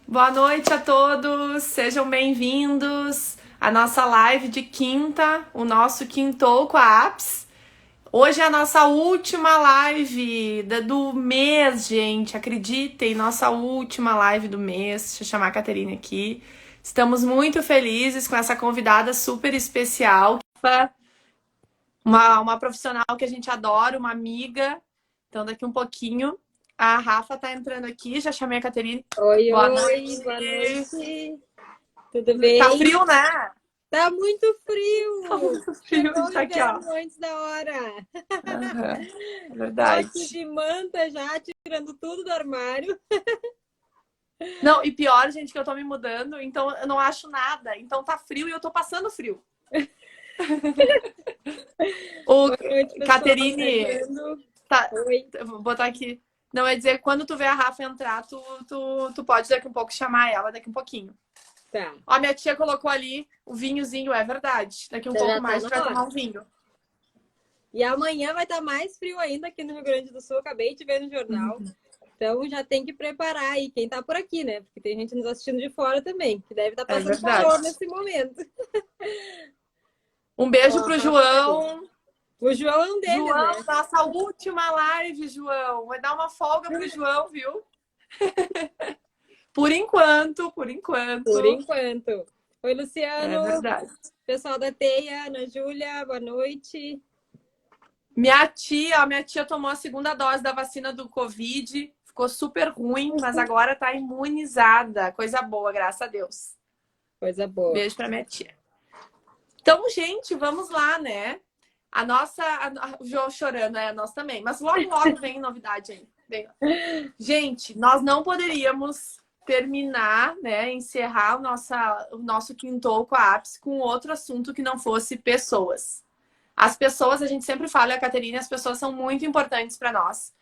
Boa noite a todos, sejam bem-vindos à nossa live de quinta, o nosso Quintou com a Apps. Hoje é a nossa última live do mês, gente, acreditem, nossa última live do mês. Deixa eu chamar a Caterine aqui. Estamos muito felizes com essa convidada super especial, uma profissional que a gente adora, uma amiga. Então, daqui um pouquinho, a Rafa tá entrando aqui, já chamei a Caterine. Oi, Boa oi, noite. boa noite. Tudo Tá bem? frio, né? Tá muito Tá frio! muito frio, Chegou o tá aqui, ó. inverno antes da hora. Aham, é Tô aqui verdade. de manta já, tirando tudo do armário. Não, e pior, gente, que eu tô me mudando, então eu não acho nada. Então tá frio e eu tô passando frio. O Boa noite, pessoal. Caterine, Chegando. tá, Oi. eu vou botar aqui. Não, é dizer, quando tu vê a Rafa entrar, tu pode daqui um pouco chamar ela, daqui um pouquinho. Tá. Ó, minha tia colocou ali o vinhozinho, é verdade. Daqui um Você pouco já tá mais a na gente vai tomar hora. um vinho. E amanhã vai estar mais frio ainda aqui no Rio Grande do Sul. Acabei de ver no jornal. Então já tem que preparar aí quem tá por aqui, né? Porque tem gente nos assistindo de fora também, que deve estar É passando verdade. calor nesse momento. Um Ó, beijo a pro Rafa tá ali. João. O João é um deles, João, né? nossa última live, João. Vai dar uma folga pro João, viu? Por enquanto, por Por enquanto. enquanto. Oi, É Luciano. verdade. Pessoal da Teia, Ana Júlia, boa noite. Minha tia tomou a segunda dose da vacina do Covid. Ficou super ruim, mas agora tá imunizada. Coisa boa, graças a Deus. Coisa boa. Beijo pra minha tia. Então, gente, vamos lá, né? O João chorando, nós também. Mas logo, logo vem novidade aí. Gente, nós não poderíamos terminar, né, encerrar o nosso Quintou com a Apps com outro assunto que não fosse pessoas. As pessoas, a gente sempre fala, a Caterina, as pessoas são muito importantes para nós.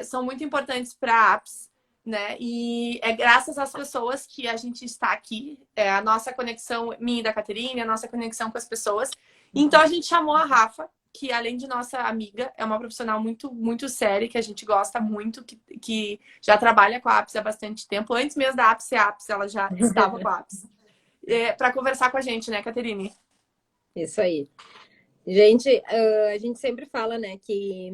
São muito importantes para apps, né? E é graças às pessoas que a gente está aqui, a nossa conexão, minha e da Caterina, a nossa conexão com as pessoas. Então a gente chamou a Rafa, que além de nossa amiga, é uma profissional muito, muito séria, que a gente gosta muito, que já trabalha com a apps há bastante tempo. Antes mesmo da apps ser apps, ela já estava com a apps. Para conversar com a gente, né, Caterine? Isso aí. Gente, a gente sempre fala, né, que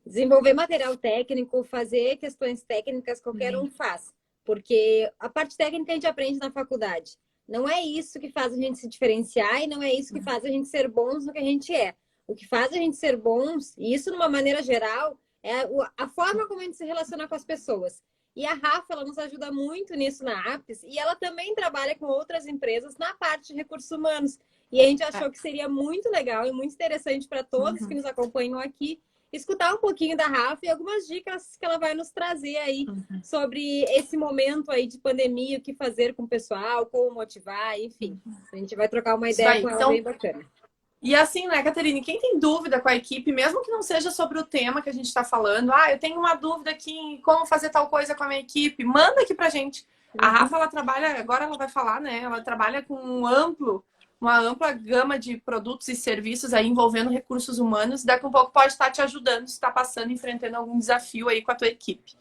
desenvolver material técnico, fazer questões técnicas, qualquer um faz. Porque a parte técnica a gente aprende na faculdade. Não é isso que faz a gente se diferenciar e não é isso que faz a gente ser bons no que a gente é. O que faz a gente ser bons, e isso de uma maneira geral, é a forma como a gente se relaciona com as pessoas. E a Rafa, ela nos ajuda muito nisso na Apps, e ela também trabalha com outras empresas na parte de recursos humanos. E a gente achou que seria muito legal e muito interessante para todos que nos acompanham aqui escutar um pouquinho da Rafa e algumas dicas que ela vai nos trazer aí sobre esse momento aí de pandemia, o que fazer com o pessoal, como motivar, enfim. A gente vai trocar uma Isso ideia aí. com ela Então, bem bacana. e assim, né, Caterine, quem tem dúvida com a equipe, mesmo que não seja sobre o tema que a gente está falando, eu tenho uma dúvida aqui em como fazer tal coisa com a minha equipe, manda aqui pra gente. A Rafa, ela trabalha, agora ela vai falar, né, ela trabalha com uma ampla gama de produtos e serviços aí envolvendo recursos humanos, daqui a um pouco pode estar te ajudando se está passando, enfrentando algum desafio aí com a tua equipe.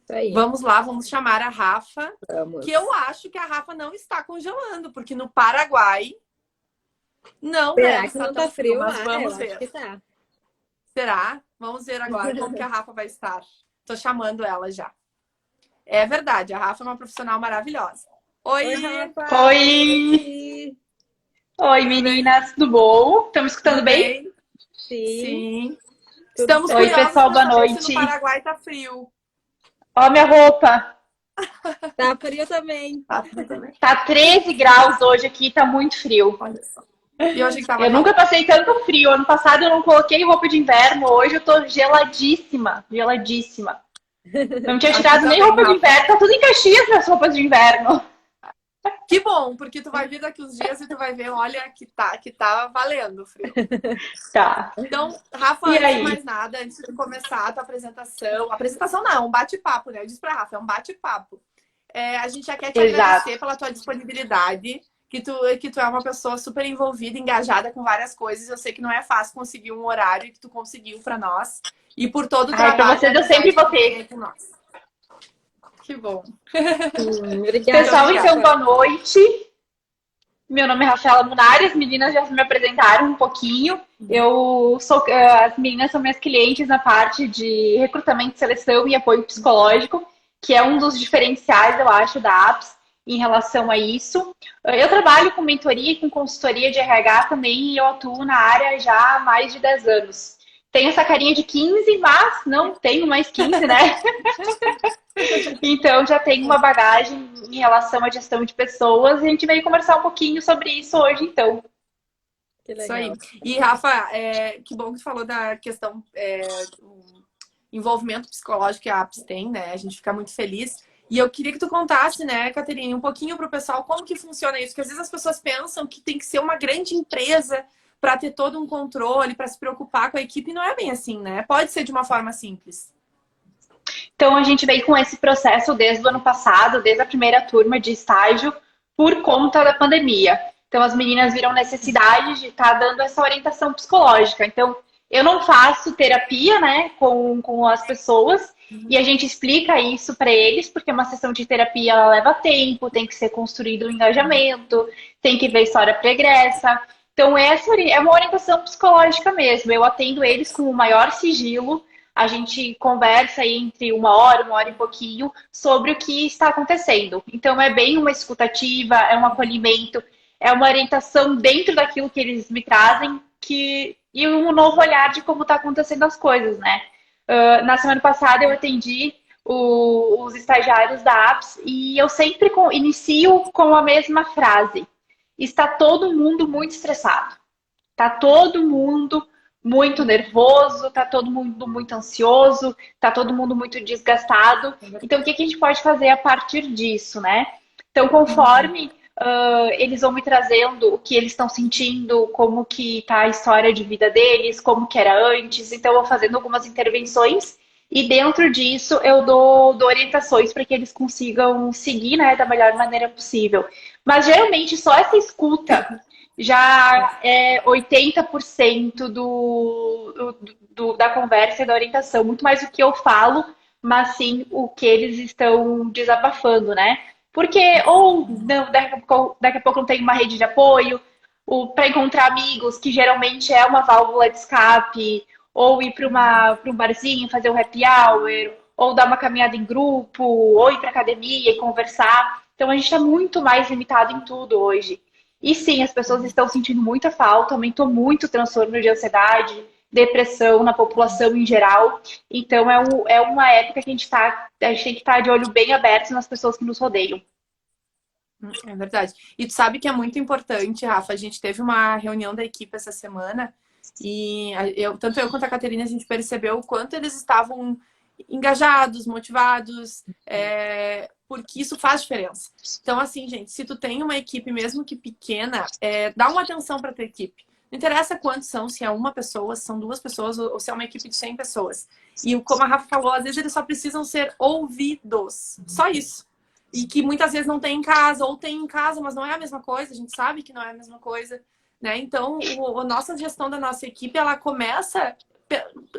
Isso aí. Vamos lá, vamos chamar a Rafa, Vamos. que eu acho que a Rafa não está congelando, porque no Paraguai não Será deve que estar não tão tá frio, frio mas lá? Eu vamos acho ver. que tá. Será? Vamos ver agora como que a Rafa vai estar. Tô chamando ela já. É verdade, a Rafa é uma profissional maravilhosa. Oi, Oi, Rafa, boa Oi! noite. Oi, tudo bem? meninas, tudo bom? Estão me Tudo escutando bem? bem? Sim, Sim. tudo Estamos Oi, certo. curiosos pessoal, para boa saber se no noite. Paraguai tá frio. Ó, minha roupa. Tá frio também. Tá frio também? Tá 13 graus hoje aqui, tá muito frio. Olha só. E eu achei que tava Eu nunca calor. passei tanto frio. Ano passado eu não coloquei roupa de inverno, hoje eu tô geladíssima, geladíssima. Não tinha Aqui tirado nem também, roupa de Rafa. inverno, tá tudo em Caxias minhas roupas de inverno. Que bom, porque tu vai vir daqui uns dias e tu vai ver, olha, que tá valendo o frio. Tá. Então, Rafa, E antes de aí? mais nada, antes de começar a tua apresentação, apresentação não, um bate-papo, né? Eu disse pra Rafa, é um bate-papo. A gente já quer te Exato. agradecer pela tua disponibilidade, que tu é uma pessoa super envolvida, engajada com várias coisas. Eu sei que não é fácil conseguir um horário que tu conseguiu para nós e por todo o Ai, pra trabalho e vocês eu sempre amizade que vou tu tem aí ter. com nós. Que bom. Obrigada, Pessoal, então, Rafa. boa noite. Meu nome é Rafaela Munari, as meninas já me apresentaram um pouquinho. As meninas são minhas clientes na parte de recrutamento, seleção e apoio psicológico, que é um dos diferenciais, eu acho, da APS em relação a isso. Eu trabalho com mentoria e com consultoria de RH também e eu atuo na área já há mais de 10 anos. Tenho essa carinha de 15, mas não tenho mais 15, né? Então, já tenho uma bagagem em relação à gestão de pessoas e a gente veio conversar um pouquinho sobre isso hoje, então. Que Isso aí. legal. E, Rafa, que bom que tu falou da questão do envolvimento psicológico que a APS tem, né? A gente fica muito feliz. E eu queria que tu contasse, né, Caterine, um pouquinho para o pessoal como que funciona isso. Porque às vezes as pessoas pensam que tem que ser uma grande empresa para ter todo um controle, para se preocupar com a equipe. E não é bem assim, né? Pode ser de uma forma simples. Então, a gente veio com esse processo desde o ano passado, desde a primeira turma de estágio, por conta da pandemia. Então, as meninas viram necessidade de estar dando essa orientação psicológica. Então, eu não faço terapia, né, com as pessoas, e a gente explica isso para eles, porque uma sessão de terapia ela leva tempo, tem que ser construído um engajamento, tem que ver história pregressa. Então, essa é uma orientação psicológica mesmo. Eu atendo eles com o maior sigilo. A gente conversa aí entre uma hora e pouquinho, sobre o que está acontecendo. Então, é bem uma escutativa, é um acolhimento, é uma orientação dentro daquilo que eles me trazem e um novo olhar de como está acontecendo as coisas, né? Na semana passada, eu atendi os estagiários da APS e eu sempre inicio com a mesma frase. Está todo mundo muito estressado. Está todo mundo muito nervoso, tá todo mundo muito ansioso, tá todo mundo muito desgastado. Então, o que a gente pode fazer a partir disso, né? Então, conforme eles vão me trazendo o que eles estão sentindo, como que tá a história de vida deles, como que era antes, então eu vou fazendo algumas intervenções e dentro disso eu dou orientações para que eles consigam seguir, né, da melhor maneira possível. Mas geralmente só essa escuta já é 80% da conversa e da orientação. Muito mais do que eu falo, mas sim o que eles estão desabafando, né? Porque ou não, daqui a pouco não tem uma rede de apoio, para encontrar amigos, que geralmente é uma válvula de escape, ou ir para um barzinho, fazer um happy hour, ou dar uma caminhada em grupo, ou ir para academia e conversar. Então a gente está muito mais limitado em tudo hoje. E sim, as pessoas estão sentindo muita falta, aumentou muito o transtorno de ansiedade, depressão na população em geral. Então é uma época que a gente tem que estar de olho bem aberto nas pessoas que nos rodeiam. É verdade. E tu sabe que é muito importante, Rafa. A gente teve uma reunião da equipe essa semana e tanto eu quanto a Caterina, a gente percebeu o quanto eles estavam engajados, motivados, porque isso faz diferença. Então, assim, gente, se tu tem uma equipe, mesmo que pequena, dá uma atenção para tua equipe. Não interessa quantos são, se é uma pessoa, se são duas pessoas ou se é uma equipe de 100 pessoas. E como a Rafa falou, às vezes eles só precisam ser ouvidos. Só isso. E que muitas vezes não tem em casa, ou tem em casa, mas não é a mesma coisa. A gente sabe que não é a mesma coisa, né? Então, a nossa gestão da nossa equipe, ela começa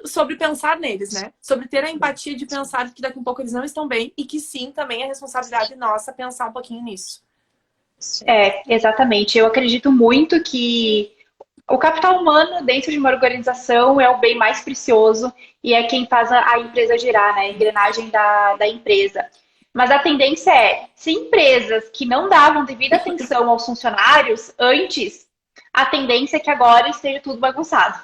sobre pensar neles, né? Sobre ter a empatia de pensar que daqui a pouco eles não estão bem e que sim, também é responsabilidade nossa pensar um pouquinho nisso. Exatamente. Eu acredito muito que o capital humano dentro de uma organização é o bem mais precioso e é quem faz a empresa girar, né? A engrenagem da empresa. Mas a tendência se empresas que não davam devida atenção aos funcionários antes, a tendência é que agora esteja tudo bagunçado.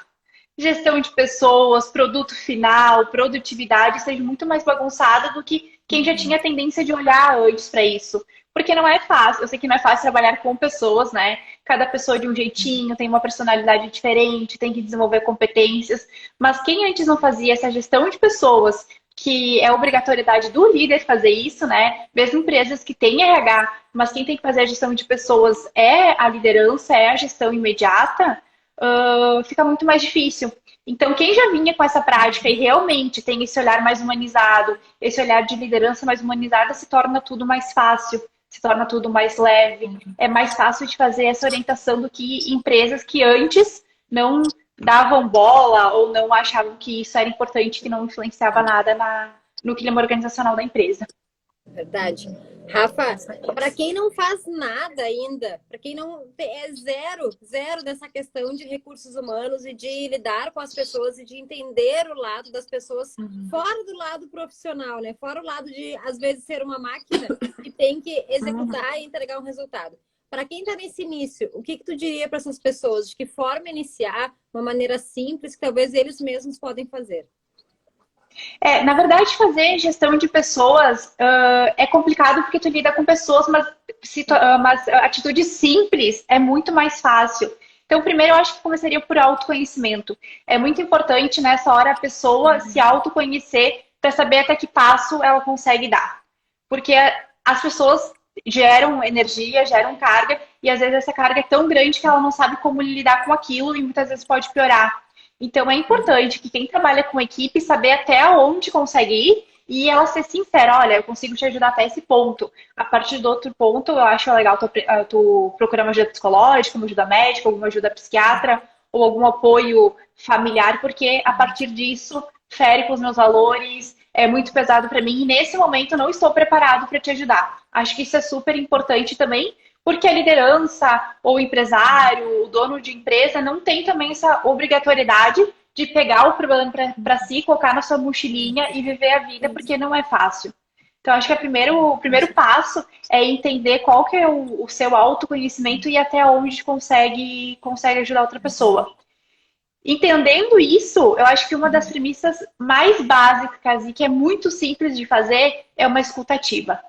Gestão de pessoas, produto final, produtividade seja muito mais bagunçada do que quem já tinha a tendência de olhar antes para isso. Porque não é fácil, eu sei que não é fácil trabalhar com pessoas, né? Cada pessoa de um jeitinho, tem uma personalidade diferente, tem que desenvolver competências. Mas quem antes não fazia essa gestão de pessoas, que é obrigatoriedade do líder fazer isso, né? Mesmo empresas que têm RH, mas quem tem que fazer a gestão de pessoas é a liderança, é a gestão imediata, fica muito mais difícil. Então, quem já vinha com essa prática e realmente tem esse olhar mais humanizado, esse olhar de liderança mais humanizada, se torna tudo mais fácil, se torna tudo mais leve. É mais fácil de fazer essa orientação do que empresas que antes não davam bola ou não achavam que isso era importante, que não influenciava nada no clima organizacional da empresa. Verdade. Rafa, para quem não faz nada ainda, para quem não é zero dessa questão de recursos humanos e de lidar com as pessoas e de entender o lado das pessoas fora do lado profissional, né? Fora o lado de, às vezes, ser uma máquina que tem que executar e entregar um resultado. Para quem está nesse início, o que tu diria para essas pessoas? De que forma iniciar, uma maneira simples que talvez eles mesmos podem fazer? Na verdade, fazer gestão de pessoas é complicado porque tu lida com pessoas, mas atitudes simples é muito mais fácil. Então, primeiro, eu acho que começaria por autoconhecimento. É muito importante nessa hora a pessoa se autoconhecer para saber até que passo ela consegue dar. Porque as pessoas geram energia, geram carga, e às vezes essa carga é tão grande que ela não sabe como lidar com aquilo e muitas vezes pode piorar. Então é importante que quem trabalha com equipe saber até onde consegue ir e ela ser sincera, olha, eu consigo te ajudar até esse ponto. A partir do outro ponto, eu acho legal tu procurar uma ajuda psicológica, uma ajuda médica, alguma ajuda psiquiatra ou algum apoio familiar, porque a partir disso fere com os meus valores, é muito pesado para mim e nesse momento eu não estou preparado para te ajudar. Acho que isso é super importante também, porque a liderança, ou o empresário, o dono de empresa, não tem também essa obrigatoriedade de pegar o problema para si, colocar na sua mochilinha e viver a vida, porque não é fácil. Então, acho que o primeiro passo é entender qual que é o seu autoconhecimento e até onde consegue ajudar outra pessoa. Entendendo isso, eu acho que uma das premissas mais básicas e que é muito simples de fazer é uma escutativa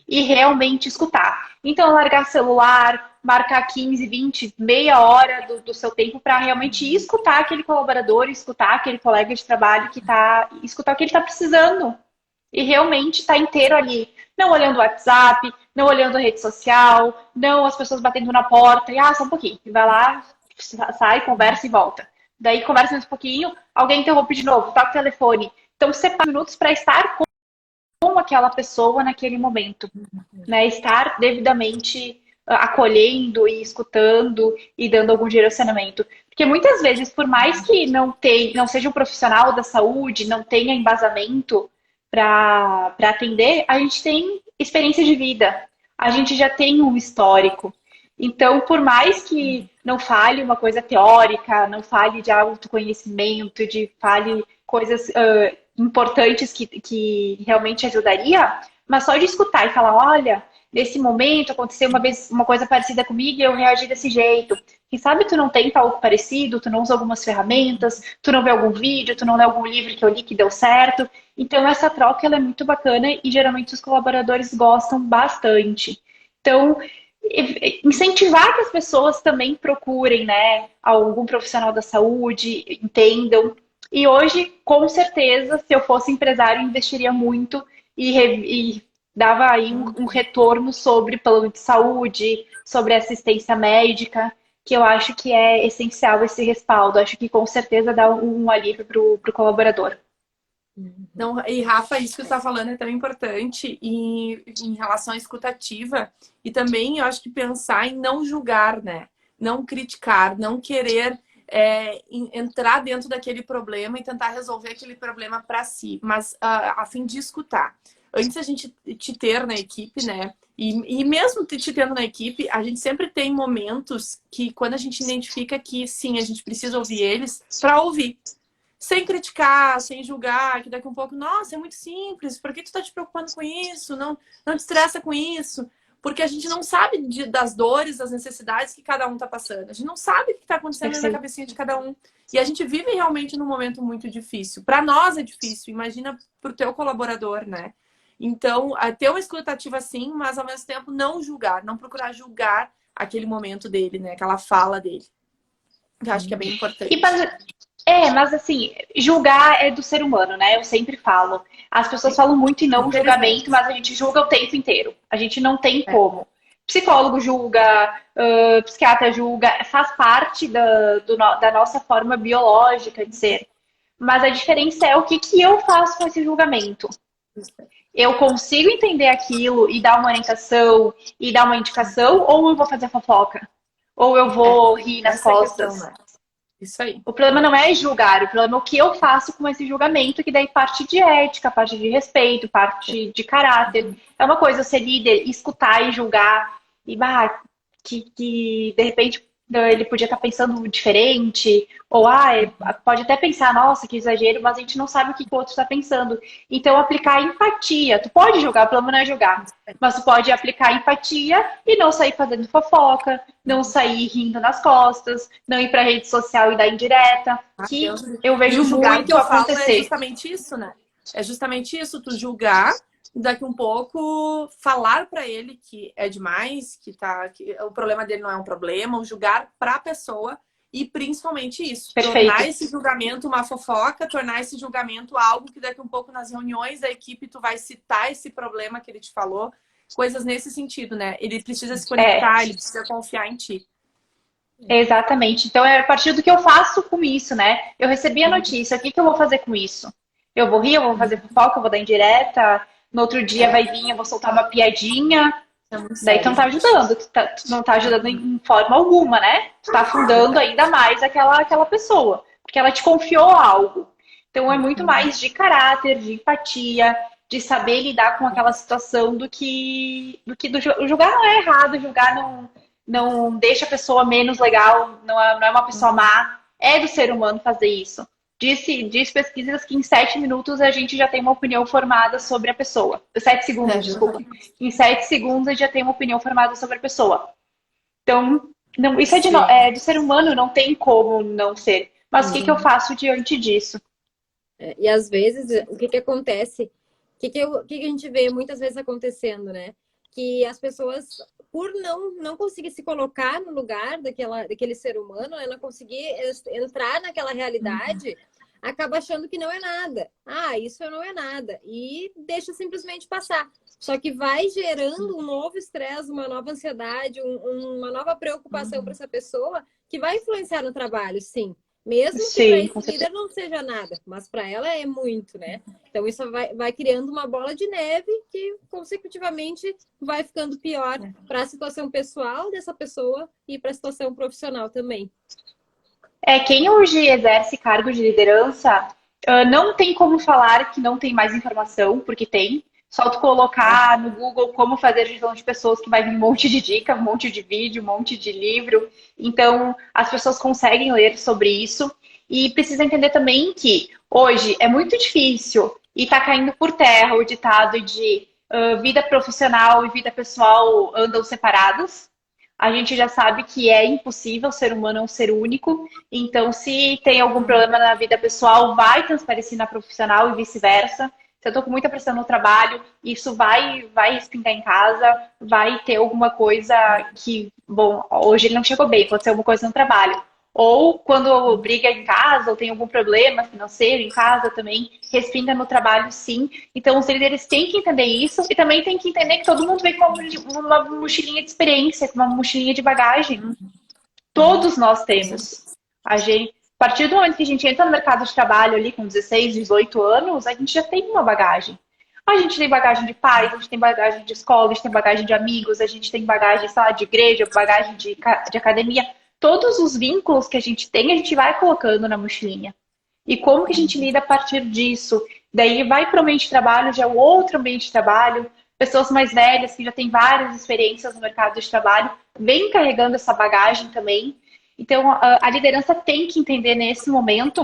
e realmente escutar. Então, largar celular, marcar 15, 20, meia hora do seu tempo para realmente escutar aquele colaborador, escutar aquele colega de trabalho escutar o que ele está precisando. E realmente estar inteiro ali. Não olhando o WhatsApp, não olhando a rede social, não as pessoas batendo na porta e, só um pouquinho. E vai lá, sai, conversa e volta. Daí conversa mais um pouquinho, alguém interrompe de novo, toca o telefone. Então, separa minutos para estar com aquela pessoa naquele momento, né? Estar devidamente acolhendo e escutando e dando algum direcionamento. Porque muitas vezes, por mais que não seja um profissional da saúde, não tenha embasamento para atender, a gente tem experiência de vida, a gente já tem um histórico. Então, por mais que não fale uma coisa teórica, não fale de autoconhecimento, fale coisas importantes que realmente ajudaria, mas só de escutar e falar, olha, nesse momento aconteceu uma vez uma coisa parecida comigo e eu reagi desse jeito. Quem sabe tu não tenta algo parecido, tu não usa algumas ferramentas, tu não vê algum vídeo, tu não lê algum livro que eu li que deu certo. Então essa troca ela é muito bacana e geralmente os colaboradores gostam bastante. Então, incentivar que as pessoas também procurem, né, algum profissional da saúde, entendam. E hoje, com certeza, se eu fosse empresário, investiria muito e dava aí um retorno sobre plano de saúde, sobre assistência médica, que eu acho que é essencial esse respaldo. Acho que com certeza dá um alívio para o colaborador. Não, e Rafa, isso que você está falando é tão importante em relação à escutativa e também eu acho que pensar em não julgar, né? Não criticar, não querer entrar dentro daquele problema e tentar resolver aquele problema para si, mas a fim de escutar. Antes a gente te ter na equipe, né? E mesmo te tendo na equipe, a gente sempre tem momentos que quando a gente identifica que sim, a gente precisa ouvir eles para ouvir. Sem criticar, sem julgar, que daqui a um pouco, nossa, é muito simples, por que tu tá te preocupando com isso? Não te estressa com isso. Porque a gente não sabe das dores, das necessidades que cada um tá passando. A gente não sabe o que tá acontecendo na cabecinha de cada um. E a gente vive realmente num momento muito difícil. Para nós é difícil, imagina pro teu colaborador, né? Então, ter uma escutativa sim, mas ao mesmo tempo não julgar, não procurar julgar aquele momento dele, né? Aquela fala dele. Eu acho que é bem importante. Mas assim, julgar é do ser humano, né? Eu sempre falo. As pessoas falam muito em não julgamento, mas a gente julga o tempo inteiro. A gente não tem como. Psicólogo julga, psiquiatra julga, faz parte da nossa forma biológica de ser. Mas a diferença é o que eu faço com esse julgamento. Eu consigo entender aquilo e dar uma orientação e dar uma indicação, ou eu vou fazer fofoca? Ou eu vou rir nas costas? Questão, né? Isso aí. O problema não é julgar, o problema é o que eu faço com esse julgamento, que daí parte de ética, parte de respeito, parte de caráter. É uma coisa ser líder, escutar e julgar, e que de repente ele podia estar pensando diferente, ou pode até pensar, nossa, que exagero, mas a gente não sabe o que o outro está pensando. Então, aplicar empatia. Tu pode julgar, o problema não é julgar, mas tu pode aplicar empatia e não sair fazendo fofoca, não sair rindo nas costas, não ir pra rede social e dar indireta, que eu E vejo o julgar muito que eu falo é acontecer. justamente isso, né? É justamente isso, tu julgar, daqui um pouco falar pra ele que é demais, que o problema dele não é um problema, o julgar pra pessoa e principalmente isso, Perfeito. tornar esse julgamento uma fofoca, tornar esse julgamento algo que daqui um pouco nas reuniões da equipe tu vai citar esse problema que ele te falou, coisas nesse sentido, né? Ele precisa se conectar, ele precisa confiar em ti. Exatamente. Então, é a partir do que eu faço com isso, né? Eu recebi a notícia, o que eu vou fazer com isso? Eu vou rir, eu vou fazer fofoca, eu vou dar indireta, no outro dia vai vir, eu vou soltar uma piadinha. Daí tu não tá ajudando, tu não tá ajudando em forma alguma, né? Tu tá afundando ainda mais aquela pessoa, porque ela te confiou algo. Então, é muito mais de caráter, de empatia, de saber lidar com aquela situação julgar não é errado, julgar não deixa a pessoa menos legal, não é uma pessoa má. É do ser humano fazer isso. Diz pesquisas que em 7 minutos a gente já tem uma opinião formada sobre a pessoa. 7 segundos, desculpa. Em 7 segundos a gente já tem uma opinião formada sobre a pessoa. Então, isso é do ser humano, não tem como não ser. Mas o que eu faço diante disso? E às vezes, o que acontece? O que a gente vê muitas vezes acontecendo, né? Que as pessoas, por não conseguir se colocar no lugar daquele ser humano, né? Não conseguir entrar naquela realidade, acaba achando que não é nada. Isso não é nada. E deixa simplesmente passar. Só que vai gerando um novo estresse, uma nova ansiedade, uma nova preocupação para essa pessoa que vai influenciar no trabalho, sim. Mesmo que para esse líder não seja nada, mas para ela é muito, né? Então isso vai criando uma bola de neve que consecutivamente vai ficando pior para a situação pessoal dessa pessoa e para a situação profissional também. Quem hoje exerce cargo de liderança não tem como falar que não tem mais informação, porque tem. Só tu colocar no Google como fazer gestão de pessoas que vai vir um monte de dica, um monte de vídeo, um monte de livro. Então, as pessoas conseguem ler sobre isso. E precisa entender também que hoje é muito difícil e está caindo por terra o ditado de vida profissional e vida pessoal andam separados. A gente já sabe que é impossível, o ser humano é um ser único. Então, se tem algum problema na vida pessoal, vai transparecer na profissional e vice-versa. Se eu estou com muita pressão no trabalho, isso vai espingar em casa, vai ter alguma coisa que, bom, hoje ele não chegou bem, pode ser alguma coisa no trabalho. Ou quando briga em casa, ou tem algum problema financeiro em casa também, respinga no trabalho, sim. Então, os líderes têm que entender isso e também têm que entender que todo mundo vem com uma mochilinha de experiência, com uma mochilinha de bagagem. Todos nós temos. A partir do momento que a gente entra no mercado de trabalho ali com 16, 18 anos, a gente já tem uma bagagem. A gente tem bagagem de pais, a gente tem bagagem de escola, a gente tem bagagem de amigos, a gente tem bagagem, sei lá, de igreja, bagagem de academia. Todos os vínculos que a gente tem, a gente vai colocando na mochilinha. E como que a gente lida a partir disso? Daí vai para o ambiente de trabalho, já é o outro ambiente de trabalho. Pessoas mais velhas que já têm várias experiências no mercado de trabalho, vêm carregando essa bagagem também. Então, a liderança tem que entender nesse momento,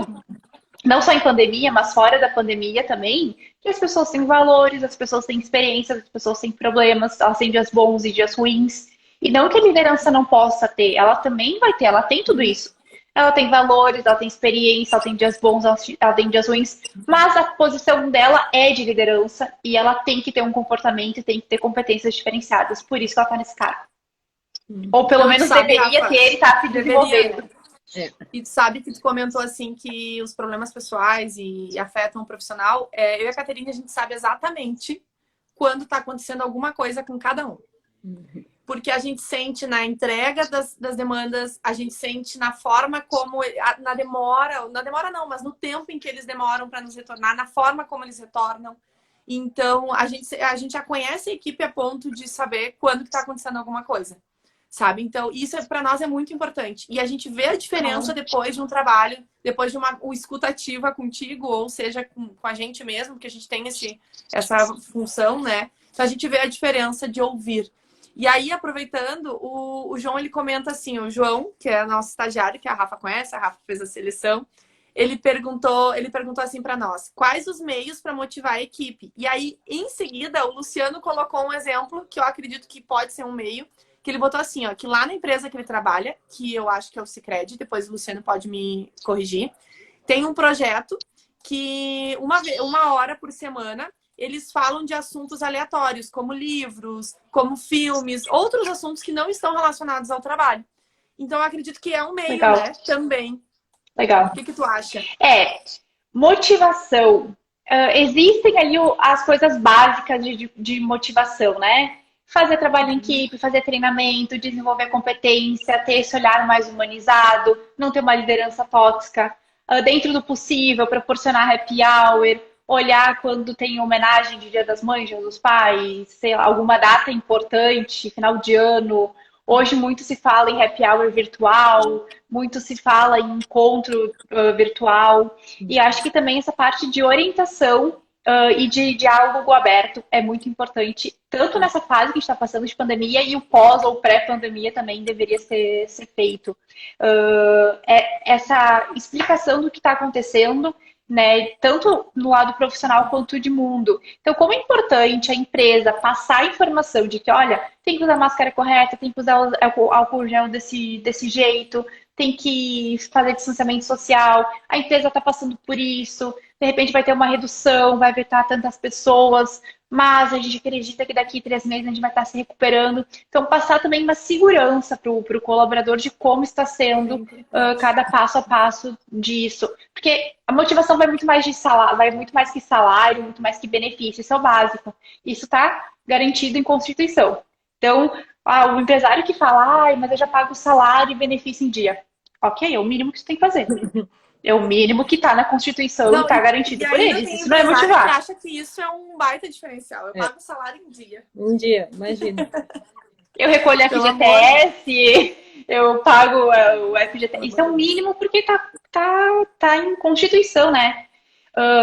não só em pandemia, mas fora da pandemia também, que as pessoas têm valores, as pessoas têm experiências, as pessoas têm problemas, elas têm dias bons e dias ruins. E não que a liderança não possa ter, ela também vai ter, ela tem tudo isso. Ela tem valores, ela tem experiência, ela tem dias bons, ela tem dias ruins, mas a posição dela é de liderança e ela tem que ter um comportamento e tem que ter competências diferenciadas. Por isso que ela está nesse cargo. Ou pelo menos deveria ter e está se desenvolvendo. E tu sabe que tu comentou assim que os problemas pessoais e afetam o profissional. Eu e a Caterine, a gente sabe exatamente quando está acontecendo alguma coisa com cada um. Porque a gente sente na entrega das demandas, a gente sente na forma como, na demora não, mas no tempo em que eles demoram para nos retornar, na forma como eles retornam. Então, a gente já conhece a equipe a ponto de saber quando que está acontecendo alguma coisa. sabe? Então, isso para nós é muito importante. E a gente vê a diferença depois de um trabalho, depois de uma escuta ativa contigo, ou seja, com a gente mesmo, que a gente tem essa função, né? Então, a gente vê a diferença de ouvir. E aí, aproveitando, o João, ele comenta assim, o João, que é nosso estagiário, que a Rafa conhece, a Rafa fez a seleção, ele perguntou assim para nós, quais os meios para motivar a equipe? E aí, em seguida, o Luciano colocou um exemplo, que eu acredito que pode ser um meio, que ele botou assim, ó, que lá na empresa que ele trabalha, que eu acho que é o Sicredi, depois o Luciano pode me corrigir, tem um projeto que uma hora por semana eles falam de assuntos aleatórios, como livros, como filmes, outros assuntos que não estão relacionados ao trabalho. Então, eu acredito que é um meio, Legal. né? Também. Legal. O que tu acha? Motivação. Existem ali as coisas básicas de motivação, né? Fazer trabalho em equipe, fazer treinamento, desenvolver competência, ter esse olhar mais humanizado, não ter uma liderança tóxica, dentro do possível, proporcionar happy hour, olhar quando tem homenagem de Dia das Mães, Dia dos Pais, sei lá, alguma data importante, final de ano. Hoje muito se fala em happy hour virtual, muito se fala em encontro virtual. E acho que também essa parte de orientação e de diálogo aberto é muito importante, tanto nessa fase que a gente está passando de pandemia e o pós ou pré-pandemia também deveria ser feito. Essa explicação do que está acontecendo, né, tanto no lado profissional quanto de mundo. Então, como é importante a empresa passar a informação de que, olha, tem que usar a máscara correta, tem que usar o álcool gel desse jeito, tem que fazer distanciamento social, a empresa está passando por isso, de repente vai ter uma redução, vai afetar tantas pessoas, mas a gente acredita que daqui 3 meses a gente vai estar se recuperando. Então, passar também uma segurança para o colaborador de como está sendo cada passo a passo disso. Porque a motivação vai muito mais de salário, vai muito mais que salário, muito mais que benefício, isso é o básico. Isso está garantido em Constituição. Então, o empresário que fala, mas eu já pago salário e benefício em dia. Ok, é o mínimo que você tem que fazer. É o mínimo que está na Constituição e está garantido por eles. Isso não é motivar. Que acha que isso é um baita diferencial. Eu pago o salário em dia. Um dia, imagina. Eu recolho a FGTS, eu pago o FGTS. Isso é o mínimo porque tá em Constituição, né?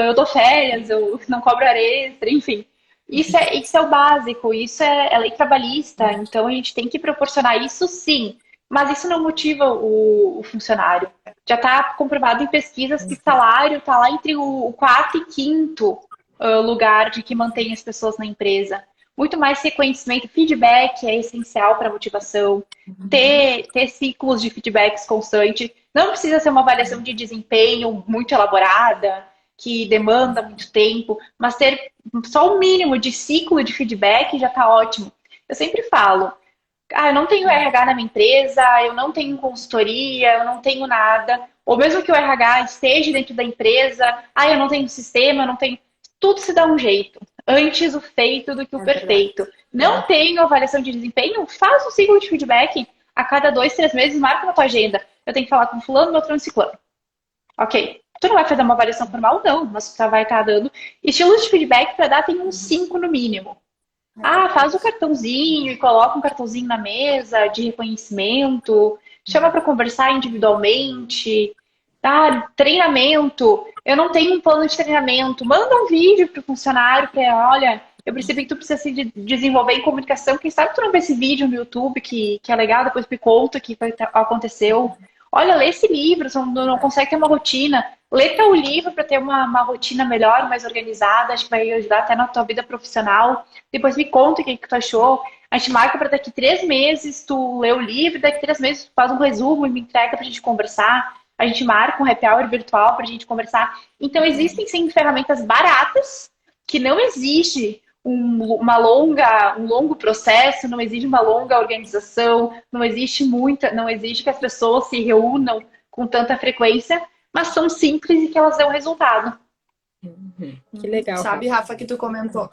Eu dou férias, eu não cobro hora extra, enfim. Isso é o básico, isso é lei trabalhista, então a gente tem que proporcionar isso sim. Mas isso não motiva o funcionário. Já está comprovado em pesquisas que salário está lá entre o 4º e 5º lugar de que mantém as pessoas na empresa. Muito mais reconhecimento, feedback é essencial para a motivação. Ter ciclos de feedbacks constantes. Não precisa ser uma avaliação de desempenho muito elaborada, que demanda muito tempo, mas ter só o mínimo de ciclo de feedback já está ótimo. Eu sempre falo, eu não tenho RH na minha empresa, eu não tenho consultoria, eu não tenho nada. Ou mesmo que o RH esteja dentro da empresa, eu não tenho sistema, eu não tenho... Tudo se dá um jeito. Antes o feito do que o perfeito. Não tenho avaliação de desempenho, faz um ciclo de feedback a cada 2, 3 meses, marca na tua agenda. Eu tenho que falar com fulano, Beltrano e Ciclano. Ok. Tu não vai fazer uma avaliação formal, não, mas tu vai estar dando estilos de feedback para dar, tem uns 5 no mínimo. Faz o cartãozinho e coloca um cartãozinho na mesa de reconhecimento, chama para conversar individualmente, treinamento. Eu não tenho um plano de treinamento, manda um vídeo para o funcionário, olha, eu percebi que tu precisa se desenvolver em comunicação, quem sabe tu não vê esse vídeo no YouTube que é legal, depois me conta o que aconteceu. Olha, lê esse livro, se não consegue ter uma rotina, lê teu livro para ter uma rotina melhor, mais organizada, acho que vai ajudar até na tua vida profissional. Depois me conta o que tu achou. A gente marca para daqui 3 meses tu lê o livro, daqui 3 meses tu faz um resumo e me entrega pra gente conversar. A gente marca um happy hour virtual pra gente conversar. Então existem sim ferramentas baratas que não exige um longo processo, não exige uma longa organização, não exige que as pessoas se reúnam com tanta frequência, mas são simples e que elas dão resultado. Que legal. Sabe, Rafa, que tu comentou.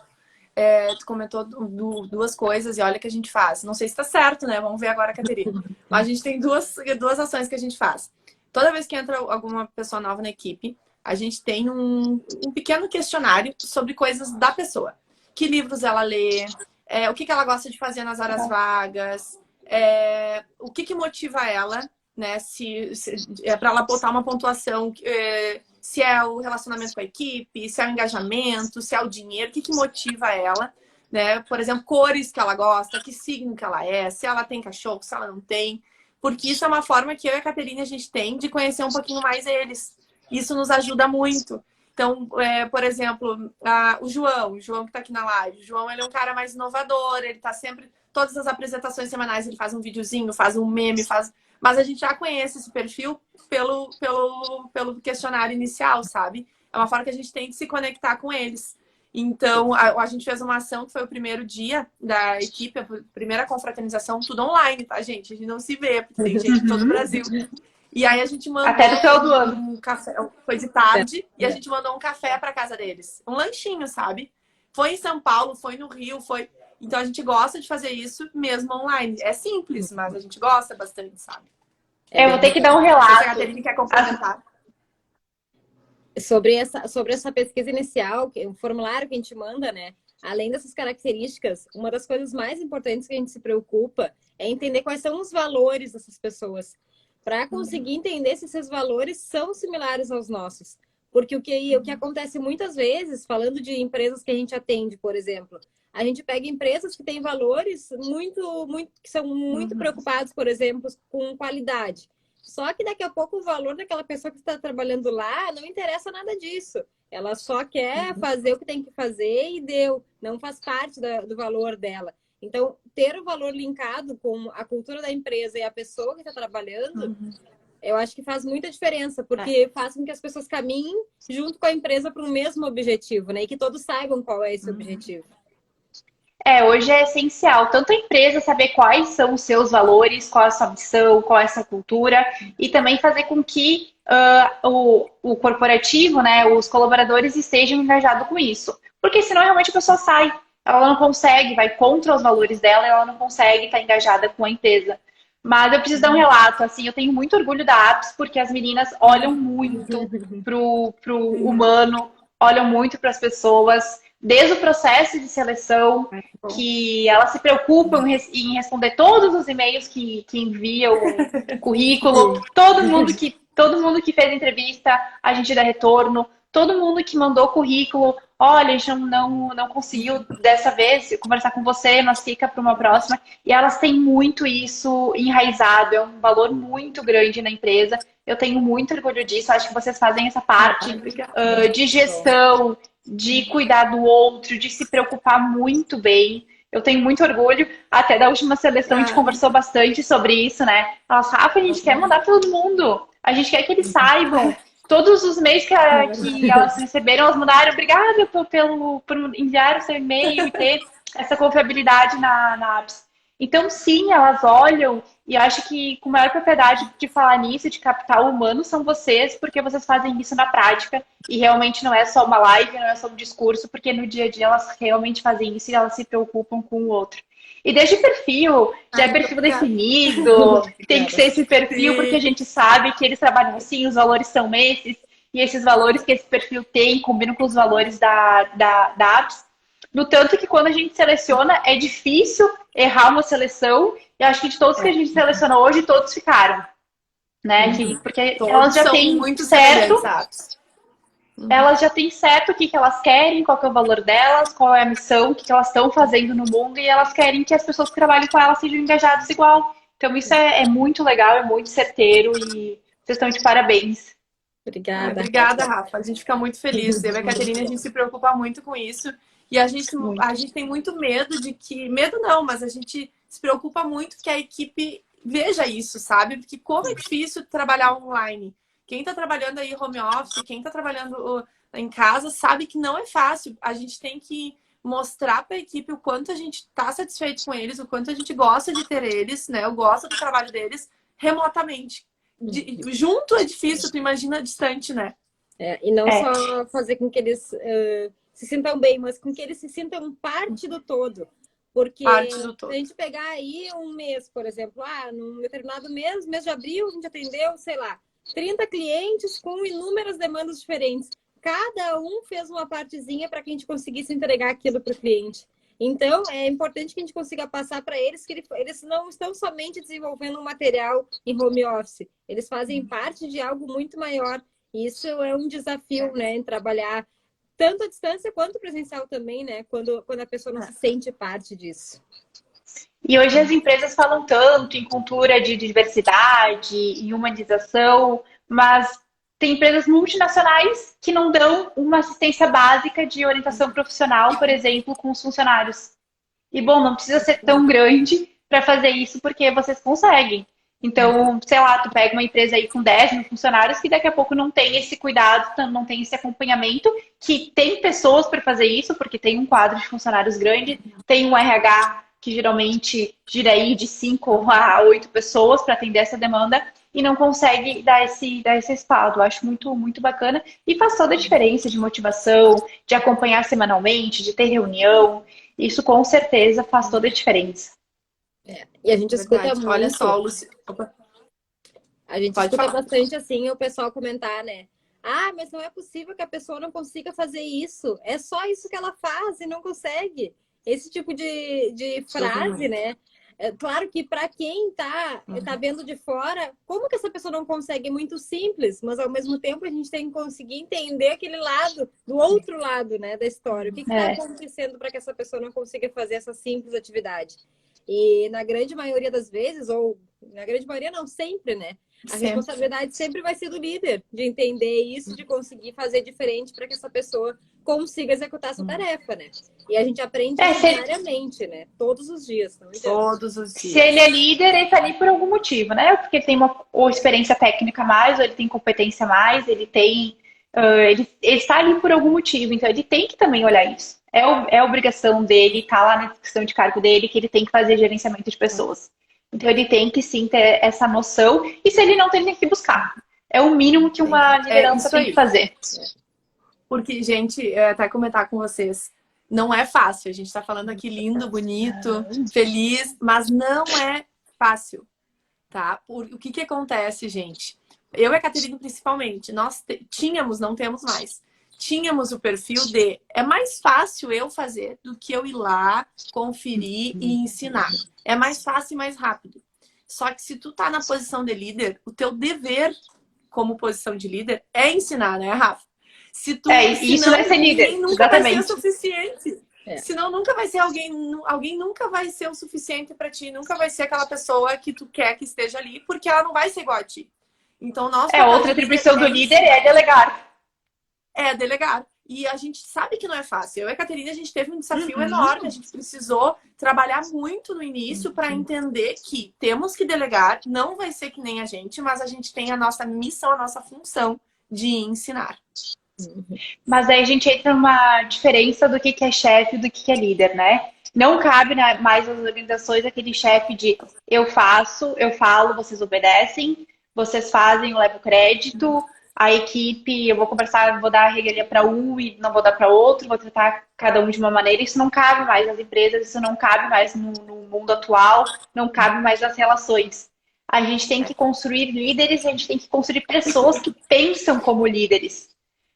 Tu comentou 2 coisas e olha que a gente faz. Não sei se tá certo, né? Vamos ver agora, Caterina. Mas a gente tem duas ações que a gente faz. Toda vez que entra alguma pessoa nova na equipe, a gente tem um pequeno questionário sobre coisas da pessoa. Que livros ela lê, o que ela gosta de fazer nas horas vagas, o que motiva ela, né? Se é para ela botar uma pontuação, se é o relacionamento com a equipe, se é o engajamento, se é o dinheiro, o que motiva ela, né? Por exemplo, cores que ela gosta, que signo que ela é, se ela tem cachorro, se ela não tem. Porque isso é uma forma que eu e a Caterine a gente tem de conhecer um pouquinho mais eles. Isso nos ajuda muito. Então, por exemplo, o João que está aqui na live. O João, ele é um cara mais inovador, ele está sempre... Todas as apresentações semanais ele faz um videozinho, faz um meme, mas a gente já conhece esse perfil pelo questionário inicial, sabe? É uma forma que a gente tem de se conectar com eles. Então, a gente fez uma ação que foi o primeiro dia da equipe, a primeira confraternização, tudo online, tá, gente? A gente não se vê, porque tem gente de todo o Brasil. E aí a gente mandou Até no final do ano. um café, foi de tarde, e a gente mandou um café para casa deles. Um lanchinho, sabe? Foi em São Paulo, foi no Rio, foi... Então a gente gosta de fazer isso mesmo online. É simples, mas a gente gosta bastante, sabe? Eu vou ter que dar um Se a relato. Caterine quer complementar. Sobre essa pesquisa inicial, o formulário que a gente manda, né? Além dessas características, uma das coisas mais importantes que a gente se preocupa é entender quais são os valores dessas pessoas, para conseguir entender se esses valores são similares aos nossos. Porque o que acontece muitas vezes, falando de empresas que a gente atende, por exemplo, a gente pega empresas que têm valores que são muito preocupados, por exemplo, com qualidade. Só que daqui a pouco o valor daquela pessoa que está trabalhando lá não interessa nada disso. Ela só quer fazer o que tem que fazer e deu. Não faz parte do valor dela. Então, ter o valor linkado com a cultura da empresa e a pessoa que está trabalhando, eu acho que faz muita diferença, porque faz com que as pessoas caminhem junto com a empresa para o mesmo objetivo, né? E que todos saibam qual é esse objetivo. Hoje é essencial, tanto a empresa saber quais são os seus valores, qual é a sua missão, qual é essa cultura, e também fazer com que o corporativo, né, os colaboradores estejam engajados com isso. Porque senão realmente a pessoa sai, ela não consegue, vai contra os valores dela, ela não consegue estar engajada com a empresa. Mas eu preciso dar um relato, assim, eu tenho muito orgulho da Apps, porque as meninas olham muito pro humano, olham muito para as pessoas, desde o processo de seleção, que elas se preocupam em responder todos os e-mails que enviam o currículo, todo mundo que fez entrevista, a gente dá retorno, todo mundo que mandou currículo, olha, a gente não conseguiu dessa vez conversar com você, mas fica para uma próxima. E elas têm muito isso enraizado, é um valor muito grande na empresa. Eu tenho muito orgulho disso, acho que vocês fazem essa parte de gestão, de cuidar do outro, de se preocupar muito bem. Eu tenho muito orgulho. Até da última seleção a gente conversou bastante sobre isso, né? Elas, Rafa, a gente quer mandar para todo mundo. A gente quer que eles saibam. Todos os e-mails que elas receberam, elas mandaram obrigada por enviar o seu e-mail e ter essa confiabilidade na Apps. Então, sim, elas olham e acho que com maior propriedade de falar nisso, de capital humano, são vocês, porque vocês fazem isso na prática e realmente não é só uma live, não é só um discurso, porque no dia a dia elas realmente fazem isso e elas se preocupam com o outro. E desde perfil, já é perfil definido, tem que ser esse perfil, porque a gente sabe que eles trabalham assim, os valores são esses, e esses valores que esse perfil tem combinam com os valores da Apps. No tanto que quando a gente seleciona, é difícil errar uma seleção. E acho que de todos que a gente selecionou hoje, todos ficaram. Né? Porque todos elas já têm muito certo. Elas já têm certo o que elas querem, qual que é o valor delas, qual é a missão, o que elas estão fazendo no mundo. E elas querem que as pessoas que trabalhem com elas sejam engajadas igual. Então isso é muito legal, é muito certeiro. E vocês estão de parabéns. Obrigada. Obrigada, Rafa. A gente fica muito feliz. Eu e a Caterine, a gente se preocupa muito com isso. E a gente tem muito medo de que... Medo não, mas a gente se preocupa muito que a equipe veja isso, sabe? Porque como é difícil trabalhar online. Quem está trabalhando aí home office, quem está trabalhando em casa, sabe que não é fácil. A gente tem que mostrar para a equipe o quanto a gente está satisfeito com eles, o quanto a gente gosta de ter eles, né? Eu gosto do trabalho deles remotamente. Junto é difícil, tu imagina distante, né? E não só fazer com que eles se sintam bem, mas com que eles se sintam parte do todo. Porque se a gente pegar aí um mês, por exemplo, num determinado mês de abril, a gente atendeu, sei lá, 30 clientes com inúmeras demandas diferentes. Cada um fez uma partezinha para que a gente conseguisse entregar aquilo para o cliente. Então, é importante que a gente consiga passar para eles que eles não estão somente desenvolvendo um material em home office, eles fazem parte de algo muito maior. E isso é um desafio, né, em trabalhar tanto à distância quanto presencial também, né, quando a pessoa não se sente parte disso. E hoje as empresas falam tanto em cultura de diversidade e humanização, mas tem empresas multinacionais que não dão uma assistência básica de orientação profissional, por exemplo, com os funcionários. E, bom, não precisa ser tão grande para fazer isso, porque vocês conseguem. Então, sei lá, tu pega uma empresa aí com 10 mil funcionários que daqui a pouco não tem esse cuidado, não tem esse acompanhamento, que tem pessoas para fazer isso, porque tem um quadro de funcionários grande, tem um RH que geralmente gira aí de 5 a 8 pessoas para atender essa demanda e não consegue dar esse respaldo. Eu acho muito, muito bacana e faz toda a diferença de motivação, de acompanhar semanalmente, de ter reunião. Isso com certeza faz toda a diferença. E a gente escuta muito. Olha só, Luci... A gente Pode escuta falar. bastante assim o pessoal comentar, né? Ah, mas não é possível que a pessoa não consiga fazer isso. É só isso que ela faz e não consegue. Esse tipo de frase, né? É claro que para quem tá vendo de fora, como que essa pessoa não consegue? É muito simples, mas ao mesmo tempo a gente tem que conseguir entender aquele lado, do outro lado, né, da história. O que está acontecendo para que essa pessoa não consiga fazer essa simples atividade? E na grande maioria das vezes, ou na grande maioria não, sempre, né? A responsabilidade sempre vai ser do líder, de entender isso, de conseguir fazer diferente para que essa pessoa consiga executar essa tarefa, né? E a gente aprende isso diariamente, né? Todos os dias. Todos os dias. Se ele é líder, ele está ali por algum motivo, né? Porque ele tem ou experiência técnica a mais, ou ele tem competência a mais, ele tem... ele está ali por algum motivo, então ele tem que também olhar isso. É a obrigação dele, está lá na descrição de cargo dele, que ele tem que fazer gerenciamento de pessoas. Então ele tem que sim ter essa noção, e se ele não tem, ele tem que buscar. É o mínimo que uma liderança tem que fazer. Porque, gente, até comentar com vocês, não é fácil. A gente está falando aqui lindo, bonito, feliz, mas não é fácil, tá? O que acontece, gente? Eu e a Caterine, principalmente, nós tínhamos, não temos mais, tínhamos o perfil de é mais fácil eu fazer do que eu ir lá, conferir e ensinar. É mais fácil e mais rápido. Só que se tu tá na posição de líder, o teu dever como posição de líder é ensinar, né, Rafa? Se tu, isso vai ser líder, nunca exatamente. vai ser suficiente. Senão nunca vai ser alguém nunca vai ser o suficiente para ti, nunca vai ser aquela pessoa que tu quer que esteja ali, porque ela não vai ser igual a ti. Então, outra atribuição do líder é delegar. É delegar. E a gente sabe que não é fácil. Eu e a Caterine, a gente teve um desafio enorme. A gente precisou trabalhar muito no início para entender que temos que delegar. Não vai ser que nem a gente, mas a gente tem a nossa missão, a nossa função de ensinar. Mas aí a gente entra numa diferença do que é chefe e do que é líder, né? Não cabe mais às organizações aquele chefe de eu faço, eu falo, vocês obedecem, vocês fazem, eu levo crédito, a equipe, eu vou conversar, vou dar a regalia para um e não vou dar para outro, vou tratar cada um de uma maneira. Isso não cabe mais nas empresas, isso não cabe mais no mundo atual, não cabe mais nas relações. A gente tem que construir líderes, a gente tem que construir pessoas que pensam como líderes,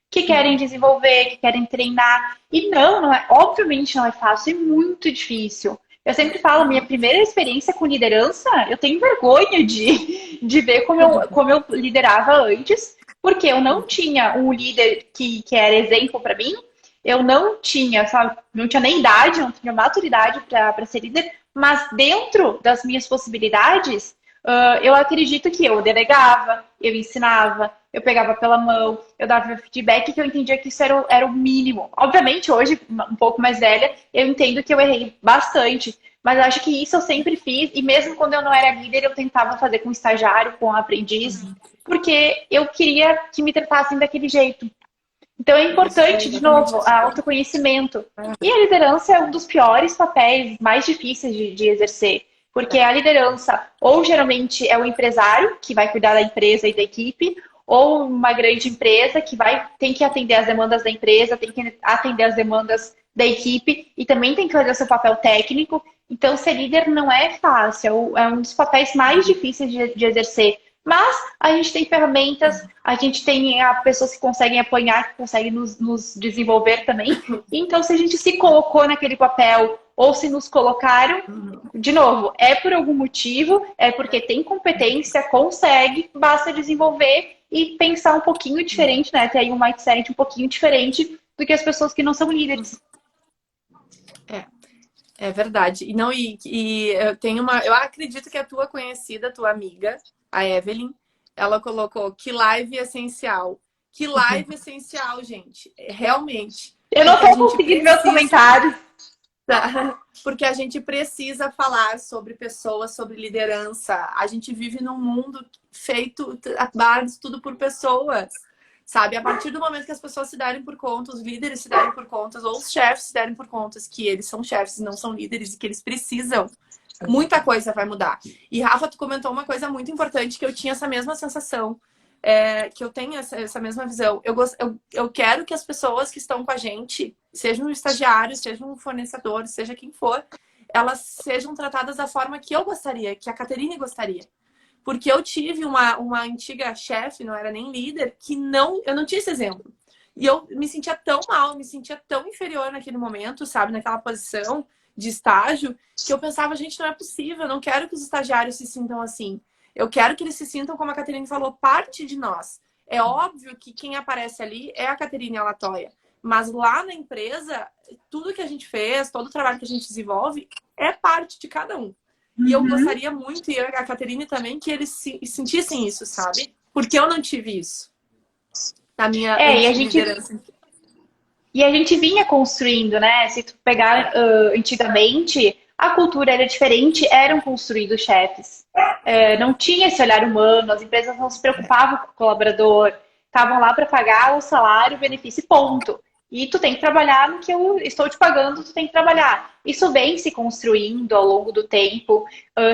que querem desenvolver, que querem treinar. E não é, obviamente não é fácil, é muito difícil. Eu sempre falo, minha primeira experiência com liderança, eu tenho vergonha de ver como eu liderava antes, porque eu não tinha um líder que era exemplo para mim, eu não tinha, sabe, não tinha nem idade, não tinha maturidade para ser líder, mas dentro das minhas possibilidades, eu acredito que eu delegava, eu ensinava, eu pegava pela mão, eu dava feedback, que eu entendia que isso era o mínimo. Obviamente, hoje, um pouco mais velha, eu entendo que eu errei bastante, mas acho que isso eu sempre fiz, e mesmo quando eu não era líder, eu tentava fazer com estagiário, com aprendiz, porque eu queria que me tratassem daquele jeito. Então é importante, de novo, o autoconhecimento. E a liderança é um dos piores papéis, mais difíceis de exercer. Porque a liderança, ou geralmente é o empresário, que vai cuidar da empresa e da equipe, ou uma grande empresa que tem que atender as demandas da empresa, tem que atender as demandas da equipe e também tem que fazer o seu papel técnico. Então, ser líder não é fácil, é um dos papéis mais difíceis de exercer. Mas a gente tem ferramentas, a gente tem pessoas que conseguem apoiar, que conseguem nos desenvolver também. Então, se a gente se colocou naquele papel ou se nos colocaram, de novo, é por algum motivo, é porque tem competência, consegue, basta desenvolver e pensar um pouquinho diferente, né? Ter aí um mindset um pouquinho diferente do que as pessoas que não são líderes. É verdade. E não, e eu tenho uma. Eu acredito que a tua conhecida, tua amiga, a Evelyn, ela colocou que live essencial. Que live essencial, gente. Realmente. Eu não Porque a tô gente conseguindo ver os comentários. Porque a gente precisa falar sobre pessoas, sobre liderança. A gente vive num mundo feito, tudo por pessoas. Sabe? A partir do momento que as pessoas se derem por conta, os líderes se derem por conta, ou os chefes se derem por conta que eles são chefes e não são líderes e que eles precisam, muita coisa vai mudar. E Rafa, tu comentou uma coisa muito importante, que eu tinha essa mesma sensação, que eu tenho essa mesma visão. Eu quero que as pessoas que estão com a gente, sejam estagiários, sejam fornecedores, seja quem for, elas sejam tratadas da forma que eu gostaria, que a Caterine gostaria. Porque eu tive uma antiga chefe, não era nem líder, que eu não tinha esse exemplo. E eu me sentia tão mal, me sentia tão inferior naquele momento, sabe? Naquela posição de estágio, que eu pensava, gente, não é possível, eu não quero que os estagiários se sintam assim. Eu quero que eles se sintam, como a Caterine falou, parte de nós. É óbvio que quem aparece ali é a Caterine e a Latoya. Mas lá na empresa, tudo que a gente fez, todo o trabalho que a gente desenvolve, é parte de cada um. E eu gostaria muito, e a Caterine também, que eles sentissem isso, sabe? Porque eu não tive isso na minha liderança. E a gente vinha construindo, né? Se tu pegar antigamente, a cultura era diferente, eram construídos chefes. Não tinha esse olhar humano, as empresas não se preocupavam com o colaborador, estavam lá para pagar o salário, o benefício, ponto. E tu tem que trabalhar no que eu estou te pagando, tu tem que trabalhar. Isso vem se construindo ao longo do tempo.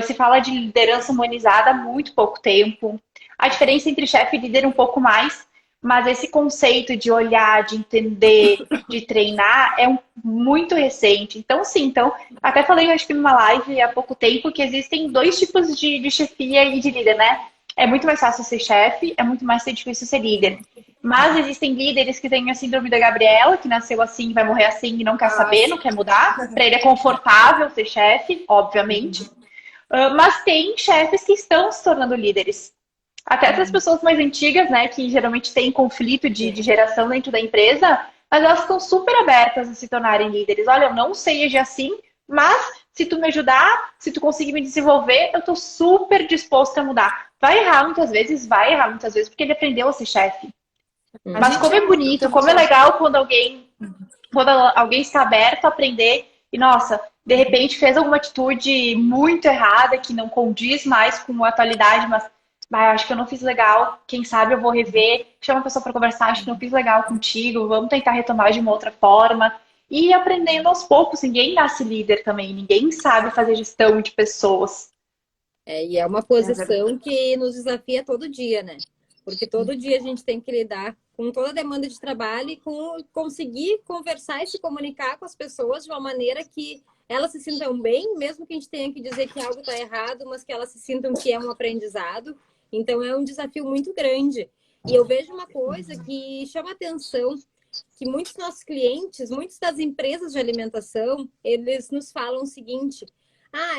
Se fala de liderança humanizada há muito pouco tempo. A diferença entre chefe e líder é um pouco mais, mas esse conceito de olhar, de entender, de treinar é muito recente. Então, sim, até falei, acho que numa live há pouco tempo, que existem dois tipos de chefia e de líder, né? É muito mais fácil ser chefe, é muito mais difícil ser líder. Mas existem líderes que têm a síndrome da Gabriela, que nasceu assim, vai morrer assim e não quer saber, não quer mudar. Para ele é confortável ser chefe, obviamente. Mas tem chefes que estão se tornando líderes. Até essas pessoas mais antigas, né, que geralmente têm conflito de geração dentro da empresa, mas elas estão super abertas a se tornarem líderes. Olha, eu não sei agir assim, mas se tu me ajudar, se tu conseguir me desenvolver, eu tô super disposta a mudar. Vai errar muitas vezes, porque ele aprendeu a ser chefe. Mas como é bonito, como é legal quando alguém está aberto a aprender e, nossa, de repente fez alguma atitude muito errada que não condiz mais com a atualidade, mas acho que eu não fiz legal, quem sabe eu vou rever, chama a pessoa para conversar, acho que não fiz legal contigo, vamos tentar retomar de uma outra forma. E aprendendo aos poucos, ninguém nasce líder também, ninguém sabe fazer gestão de pessoas. E é uma posição que nos desafia todo dia, né? Porque todo dia a gente tem que lidar com toda a demanda de trabalho e conseguir conversar e se comunicar com as pessoas de uma maneira que elas se sintam bem, mesmo que a gente tenha que dizer que algo está errado, mas que elas se sintam que é um aprendizado. Então é um desafio muito grande. E eu vejo uma coisa que chama atenção, que muitos nossos clientes, muitas das empresas de alimentação, eles nos falam o seguinte: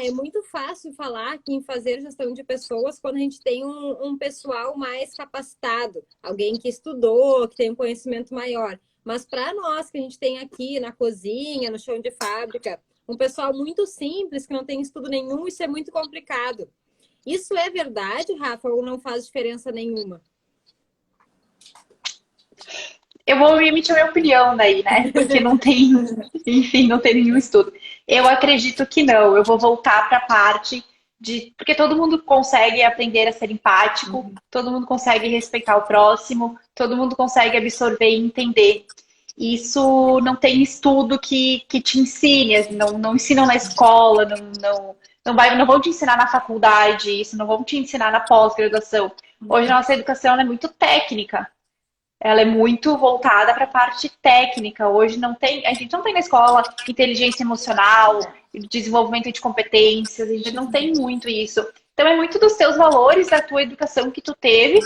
é muito fácil falar em fazer gestão de pessoas quando a gente tem um pessoal mais capacitado, alguém que estudou, que tem um conhecimento maior. Mas para nós que a gente tem aqui na cozinha, no chão de fábrica, um pessoal muito simples, que não tem estudo nenhum, isso é muito complicado. Isso é verdade, Rafa, ou não faz diferença nenhuma? Eu vou emitir a minha opinião daí, né? Porque não tem, enfim, não tem nenhum estudo. Eu acredito que não. Eu vou voltar para a parte porque todo mundo consegue aprender a ser empático, todo mundo consegue respeitar o próximo, todo mundo consegue absorver e entender. Isso não tem estudo que te ensine, não ensinam na escola, não vão te ensinar na faculdade, isso não vão te ensinar na pós-graduação. Hoje a nossa educação é muito técnica. Ela é muito voltada para a parte técnica. Hoje a gente não tem na escola inteligência emocional, desenvolvimento de competências, a gente não tem muito isso. Então é muito dos teus valores, da tua educação que tu teve.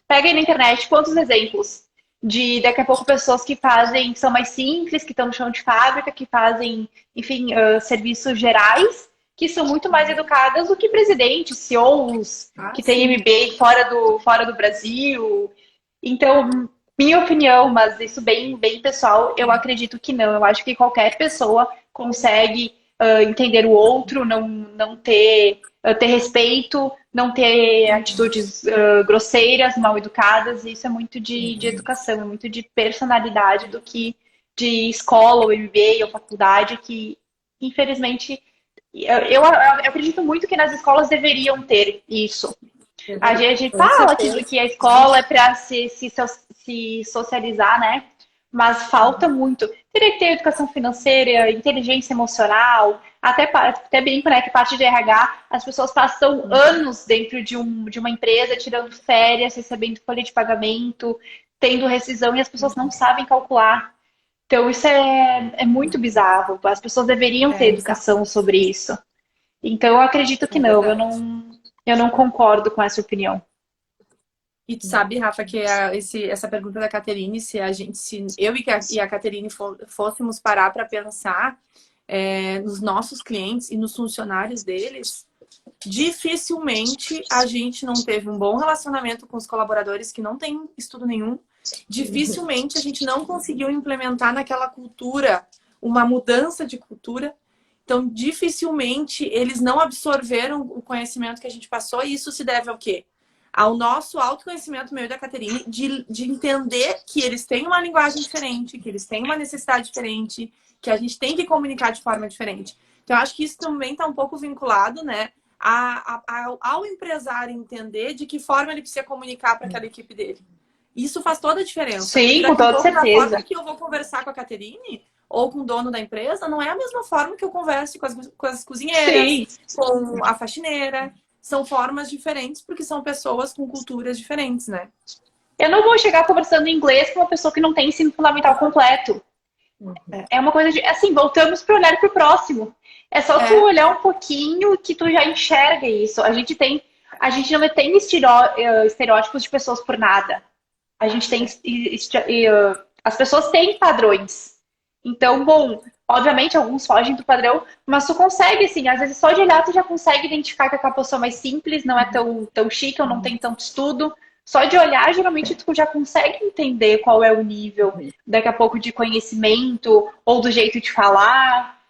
Pega aí na internet quantos exemplos de daqui a pouco pessoas que fazem, que são mais simples, que estão no chão de fábrica, que fazem, enfim, serviços gerais, que são muito mais educadas do que presidentes, CEOs, que têm sim. MBA fora do Brasil. Então, minha opinião, mas isso bem, bem pessoal, eu acredito que não. Eu acho que qualquer pessoa consegue entender o outro, não ter, ter respeito, não ter atitudes grosseiras, mal educadas. Isso é muito de educação, é muito de personalidade do que de escola, ou MBA, ou faculdade, que infelizmente eu acredito muito que nas escolas deveriam ter isso. A gente Com fala certeza. que a escola é para se socializar, né? Mas falta muito. Teria que ter educação financeira, inteligência emocional, até brinco, né? Que parte de RH, as pessoas passam anos dentro de uma empresa, tirando férias, recebendo folha de pagamento, tendo rescisão, e as pessoas não sabem calcular. Então, isso é muito bizarro. As pessoas deveriam ter educação sobre isso. Então, eu acredito que É não. verdade. Eu não concordo com essa opinião. E tu sabe, Rafa, que essa pergunta da Caterine, se eu e a Caterine fôssemos parar para pensar nos nossos clientes e nos funcionários deles, dificilmente a gente não teve um bom relacionamento com os colaboradores que não têm estudo nenhum. Dificilmente a gente não conseguiu implementar naquela cultura uma mudança de cultura. Então, dificilmente eles não absorveram o conhecimento que a gente passou. E isso se deve ao quê? Ao nosso autoconhecimento, meu e da Caterine, de entender que eles têm uma linguagem diferente, que eles têm uma necessidade diferente, que a gente tem que comunicar de forma diferente. Então, eu acho que isso também está um pouco vinculado, né, ao empresário entender de que forma ele precisa comunicar para aquela equipe dele. Isso faz toda a diferença. Porque Sim, com daqui a toda pouco, na certeza. forma que eu vou conversar com a Caterine ou com o dono da empresa, não é a mesma forma que eu converso com as cozinheiras, Sim. com a faxineira. São formas diferentes, porque são pessoas com culturas diferentes, né? Eu não vou chegar conversando em inglês com uma pessoa que não tem ensino fundamental completo. É uma coisa de... Assim, voltamos para olhar para o próximo. É só tu olhar um pouquinho que tu já enxerga isso. A gente não tem estereótipos de pessoas por nada. A gente tem... As pessoas têm padrões. Então, bom, obviamente alguns fogem do padrão, mas tu consegue, assim, às vezes só de olhar tu já consegue identificar que aquela pessoa é mais simples, não é tão chique ou não tem tanto estudo. Só de olhar, geralmente tu já consegue entender qual é o nível, daqui a pouco, de conhecimento ou do jeito de falar.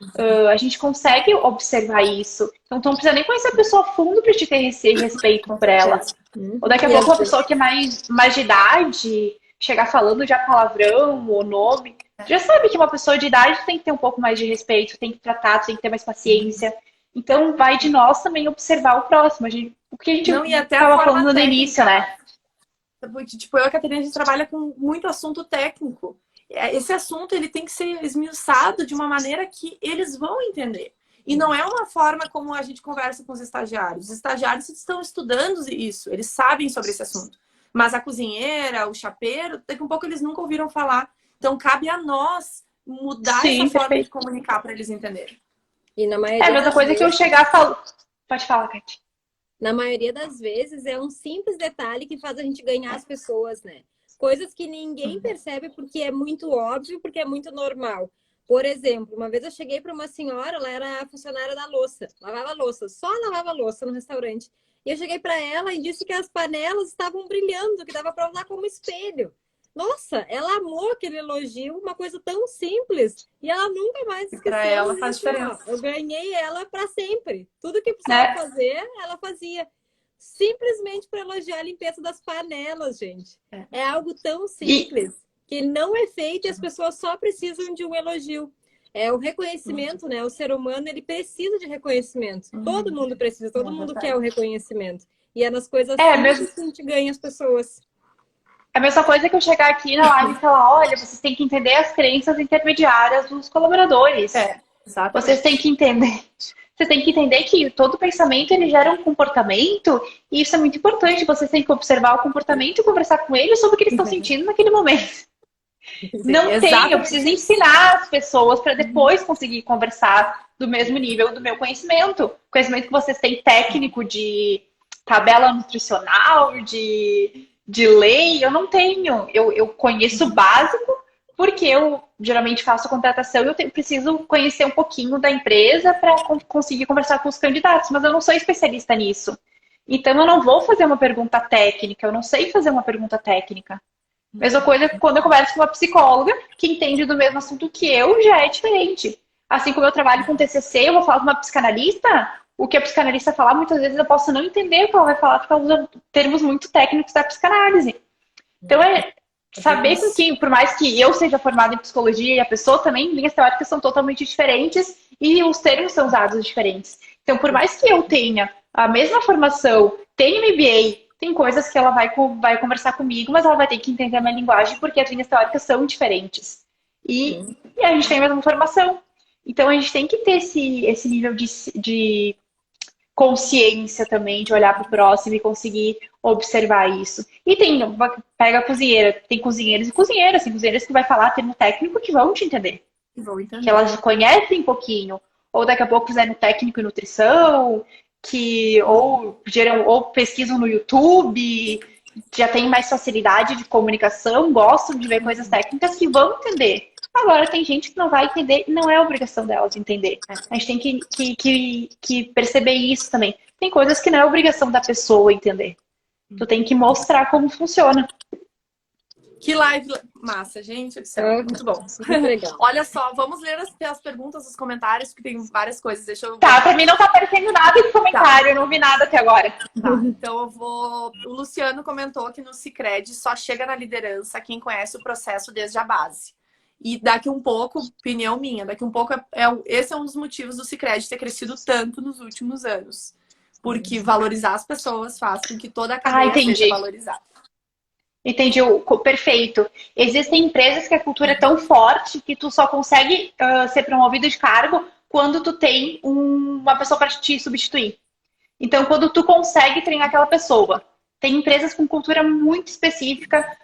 A gente consegue observar isso. Então, tu não precisa nem conhecer a pessoa a fundo para te ter esse respeito por ela. Ou daqui a pouco uma pessoa que é mais de idade, chegar falando já palavrão ou nome, já sabe que uma pessoa de idade tem que ter um pouco mais de respeito, tem que tratar, tem que ter mais paciência. Então, vai de nós também observar o próximo. O que a gente estava falando no início, né? Tipo, eu e a Catarina, a gente trabalha com muito assunto técnico. Esse assunto, ele tem que ser esmiuçado de uma maneira que eles vão entender. E não é uma forma como a gente conversa com os estagiários. Os estagiários estão estudando isso, eles sabem sobre esse assunto. Mas a cozinheira, o chapeiro, daqui a um pouco eles nunca ouviram falar. Então, cabe a nós mudar essa forma de comunicar para eles entenderem. E na maioria a mesma coisa que eu chegar e falar... Pode falar, Kate. Na maioria das vezes, é um simples detalhe que faz a gente ganhar as pessoas, né? Coisas que ninguém percebe porque é muito óbvio, porque é muito normal. Por exemplo, uma vez eu cheguei para uma senhora, ela era funcionária da louça, lavava louça, só lavava louça no restaurante. E eu cheguei para ela e disse que as panelas estavam brilhando, que dava para usar como espelho. Nossa, ela amou aquele elogio, uma coisa tão simples. E ela nunca mais esqueceu. Para ela faz diferença. Eu ganhei ela para sempre. Tudo que precisava fazer, ela fazia. Simplesmente para elogiar a limpeza das panelas, gente. É algo tão simples que não é feito e as pessoas só precisam de um elogio. É o reconhecimento, né? O ser humano, ele precisa de reconhecimento. Todo mundo precisa, todo mundo quer o reconhecimento. E é nas coisas simples que a gente ganha as pessoas. É a mesma coisa que eu chegar aqui na live e falar, olha, vocês têm que entender as crenças intermediárias dos colaboradores. Exatamente. Vocês têm que entender. Vocês têm que entender que todo pensamento ele gera um comportamento e isso é muito importante. Vocês têm que observar o comportamento e conversar com eles sobre o que eles estão sentindo naquele momento. Não tem, eu preciso ensinar as pessoas para depois conseguir conversar do mesmo nível do meu conhecimento. O conhecimento que vocês têm técnico de tabela nutricional, de de lei, eu não tenho. Eu conheço o básico, porque eu geralmente faço contratação e preciso conhecer um pouquinho da empresa para conseguir conversar com os candidatos, mas eu não sou especialista nisso. Então, eu não vou fazer uma pergunta técnica, eu não sei fazer uma pergunta técnica. Mesma coisa quando eu converso com uma psicóloga que entende do mesmo assunto que eu, já é diferente. Assim como eu trabalho com TCC, eu vou falar com uma psicanalista, o que a psicanalista falar, muitas vezes eu posso não entender o que ela vai falar, porque ela usa termos muito técnicos da psicanálise. Então, saber que, por mais que eu seja formada em psicologia e a pessoa também, linhas teóricas são totalmente diferentes e os termos são usados diferentes. Então, por mais que eu tenha a mesma formação, tenha MBA, tem coisas que ela vai conversar comigo, mas ela vai ter que entender a minha linguagem porque as linhas teóricas são diferentes. E a gente tem a mesma formação. Então, a gente tem que ter esse nível de consciência também, de olhar para o próximo e conseguir observar isso. E pega a cozinheira, tem cozinheiros e cozinheiras, tem cozinheiras que vai falar termo técnico que vão te entender. Que elas conhecem um pouquinho. Ou daqui a pouco fizeram técnico em nutrição, ou pesquisam no YouTube, já tem mais facilidade de comunicação, gostam de ver coisas técnicas que vão entender. Agora, tem gente que não vai entender e não é obrigação delas entender. A gente tem que perceber isso também. Tem coisas que não é obrigação da pessoa entender. Tu tem que mostrar como funciona. Que live massa, gente do céu. Muito bom. Legal. Olha só, vamos ler as perguntas, os comentários, que tem várias coisas. Deixa eu... Tá, pra mim não tá aparecendo nada de comentário, eu não vi nada até agora. Tá, então eu vou... O Luciano comentou que no Sicredi só chega na liderança quem conhece o processo desde a base. E daqui um pouco, opinião minha, daqui um pouco esse é um dos motivos do Sicredi ter crescido tanto nos últimos anos. Porque valorizar as pessoas faz com que toda a cadeia seja valorizada. Entendi, perfeito. Existem empresas que a cultura é tão forte que tu só consegue ser promovido de cargo quando tu tem uma pessoa para te substituir. Então, quando tu consegue treinar aquela pessoa. Tem empresas com cultura muito específica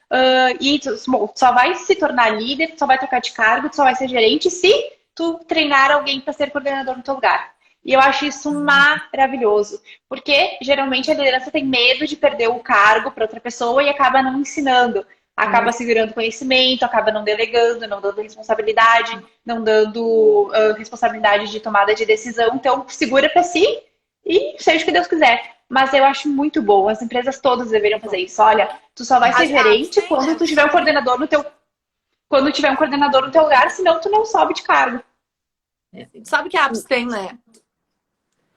e tu só vai se tornar líder, tu só vai trocar de cargo, tu só vai ser gerente se tu treinar alguém para ser coordenador no teu lugar. E eu acho isso maravilhoso, porque geralmente a liderança tem medo de perder o cargo para outra pessoa e acaba não ensinando, acaba segurando conhecimento, acaba não delegando, não dando responsabilidade, não dando responsabilidade de tomada de decisão. Então, segura para si e seja o que Deus quiser. Mas eu acho muito bom, as empresas todas deveriam fazer isso. Olha, tu só vai ser gerente quando tu tiver um coordenador no teu... Quando tiver um coordenador no teu lugar, senão tu não sobe de cargo. Sabe que a Apps tem, né?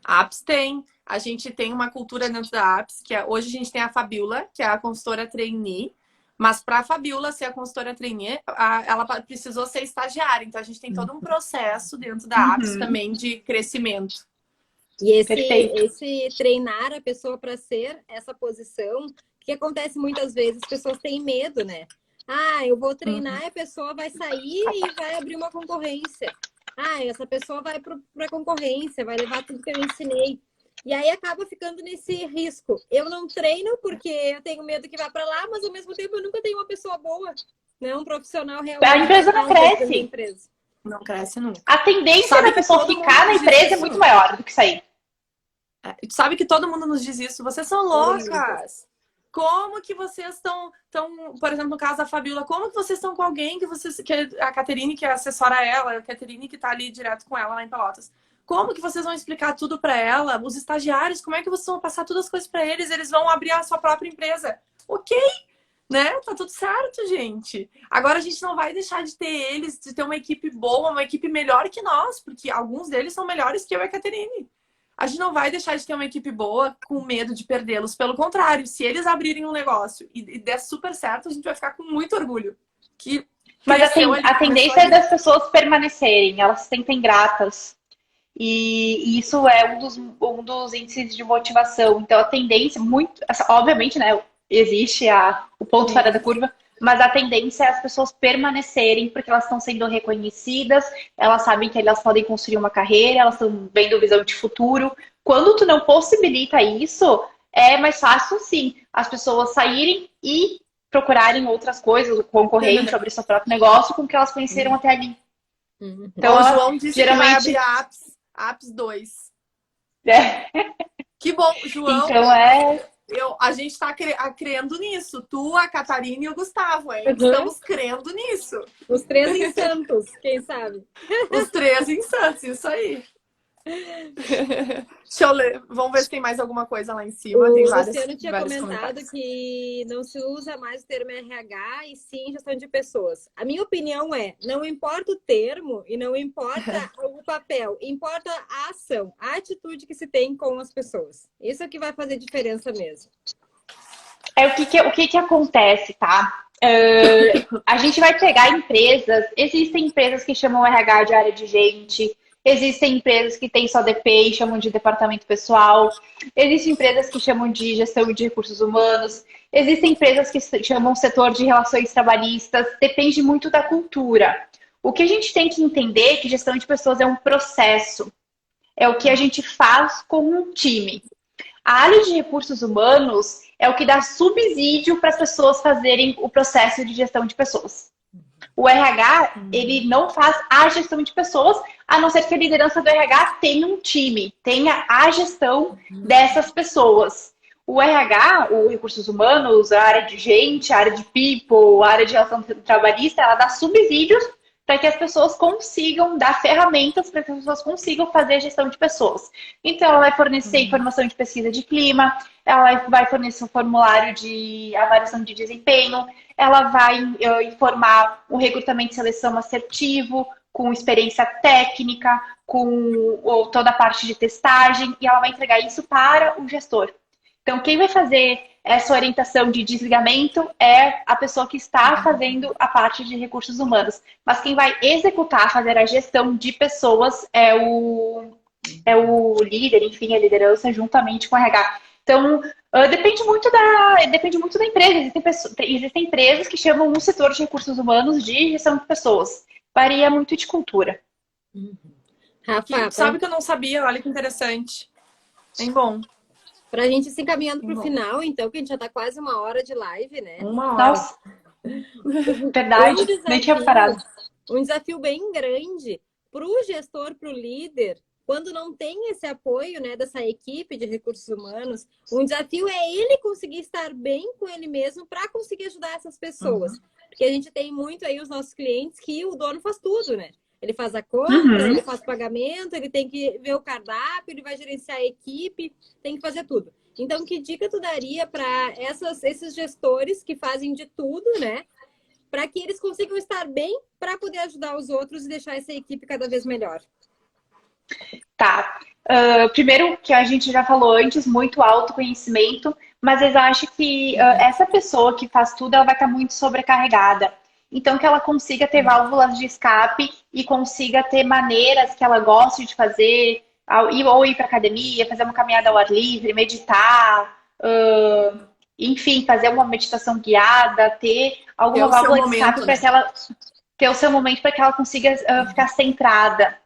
A Apps tem. A gente tem uma cultura dentro da Apps, que hoje a gente tem a Fabiola, que é a consultora trainee. Mas para a Fabiola ser a consultora trainee, ela precisou ser estagiária. Então a gente tem todo um processo dentro da Apps também de crescimento. E esse treinar a pessoa para ser essa posição, que acontece muitas vezes, as pessoas têm medo, né? Ah, eu vou treinar e a pessoa vai sair e vai abrir uma concorrência. Ah, essa pessoa vai para a concorrência, vai levar tudo que eu ensinei. E aí acaba ficando nesse risco. Eu não treino porque eu tenho medo que vá para lá, mas ao mesmo tempo eu nunca tenho uma pessoa boa, né? Um profissional realmente. A empresa não cresce. Não cresce nunca. A tendência da pessoa ficar na empresa é muito maior do que sair. Tu sabe que todo mundo nos diz isso. Vocês são loucas. Como que vocês estão, por exemplo, no caso da Fabiola, como que vocês estão com alguém que a Caterine, que assessora ela, a Caterine que tá ali direto com ela lá em Pelotas. Como que vocês vão explicar tudo para ela? Os estagiários, como é que vocês vão passar todas as coisas para eles? Eles vão abrir a sua própria empresa. Ok, né? Tá tudo certo, gente. Agora a gente não vai deixar de ter eles, de ter uma equipe boa, uma equipe melhor que nós, porque alguns deles são melhores que eu e a Caterine. A gente não vai deixar de ter uma equipe boa com medo de perdê-los. Pelo contrário, se eles abrirem um negócio e der super certo, a gente vai ficar com muito orgulho. Mas a tendência é das pessoas permanecerem, elas se sentem gratas. E isso é um dos índices de motivação. Então, a tendência, obviamente, né, existe o ponto fora da curva, mas a tendência é as pessoas permanecerem, porque elas estão sendo reconhecidas, elas sabem que elas podem construir uma carreira, elas estão vendo visão de futuro. Quando tu não possibilita isso, é mais fácil, sim, as pessoas saírem e procurarem outras coisas, o concorrente, abrir seu próprio negócio com o que elas conheceram até ali. Então, o João disse geralmente... que vai abrir Apps 2. É. Que bom, João. Então A gente está crendo nisso. Tu, a Catarina e o Gustavo, hein? Uhum. Estamos crendo nisso. Os três em Santos, quem sabe? Os três em Santos, isso aí. Deixa eu ler. Vamos ver se tem mais alguma coisa lá em cima. O Tem várias, Luciano tinha vários comentado comentários. que não se usa mais o termo RH e sim gestão de pessoas. A minha opinião é, não importa o termo e não importa o papel, importa a ação, a atitude que se tem com as pessoas. Isso é que vai fazer diferença mesmo. O que acontece, tá? A gente vai pegar empresas, existem empresas que chamam RH de área de gente, existem empresas que têm só DP e chamam de departamento pessoal, existem empresas que chamam de gestão de recursos humanos, existem empresas que chamam setor de relações trabalhistas, depende muito da cultura. O que a gente tem que entender é que gestão de pessoas é um processo, é o que a gente faz com um time. A área de recursos humanos é o que dá subsídio para as pessoas fazerem o processo de gestão de pessoas. O RH, ele não faz a gestão de pessoas, a não ser que a liderança do RH tenha um time, tenha a gestão dessas pessoas. O RH, o recursos humanos, a área de gente, a área de people, a área de relação trabalhista, ela dá subsídios para que as pessoas consigam dar ferramentas para que as pessoas consigam fazer a gestão de pessoas. Então, ela vai fornecer informação de pesquisa de clima, ela vai fornecer um formulário de avaliação de desempenho, ela vai informar um recrutamento e seleção assertivo, com experiência técnica, com toda a parte de testagem, e ela vai entregar isso para o gestor. Então, quem vai fazer essa orientação de desligamento é a pessoa que está fazendo a parte de recursos humanos. Mas quem vai executar, fazer a gestão de pessoas é o líder, enfim, a liderança, juntamente com o RH. Então, depende muito da empresa. Existem empresas que chamam um setor de recursos humanos de gestão de pessoas. Varia muito de cultura. Rafa, Sabe que eu não sabia? Olha que interessante. Bem bom. Para a gente se encaminhando para o final, então, que a gente já está quase 1 hora de live, né? Uma hora. Nossa, verdade, nem tinha parado. Um desafio bem grande para o gestor, para o líder, quando não tem esse apoio, né, dessa equipe de recursos humanos, um desafio é ele conseguir estar bem com ele mesmo para conseguir ajudar essas pessoas. Porque a gente tem muito aí os nossos clientes que o dono faz tudo, né? Ele faz a conta, ele faz o pagamento, ele tem que ver o cardápio, ele vai gerenciar a equipe, tem que fazer tudo. Então, que dica tu daria para esses gestores que fazem de tudo, né? Para que eles consigam estar bem para poder ajudar os outros e deixar essa equipe cada vez melhor? Tá. Primeiro, que a gente já falou antes, muito autoconhecimento, mas eu acho que essa pessoa que faz tudo, ela vai estar muito sobrecarregada. Então, que ela consiga ter válvulas de escape e consiga ter maneiras que ela goste de fazer, ou ir para academia, fazer uma caminhada ao ar livre, meditar, enfim, fazer uma meditação guiada, ter alguma válvula de escape para que ela ter o seu momento para que ela consiga ficar centrada.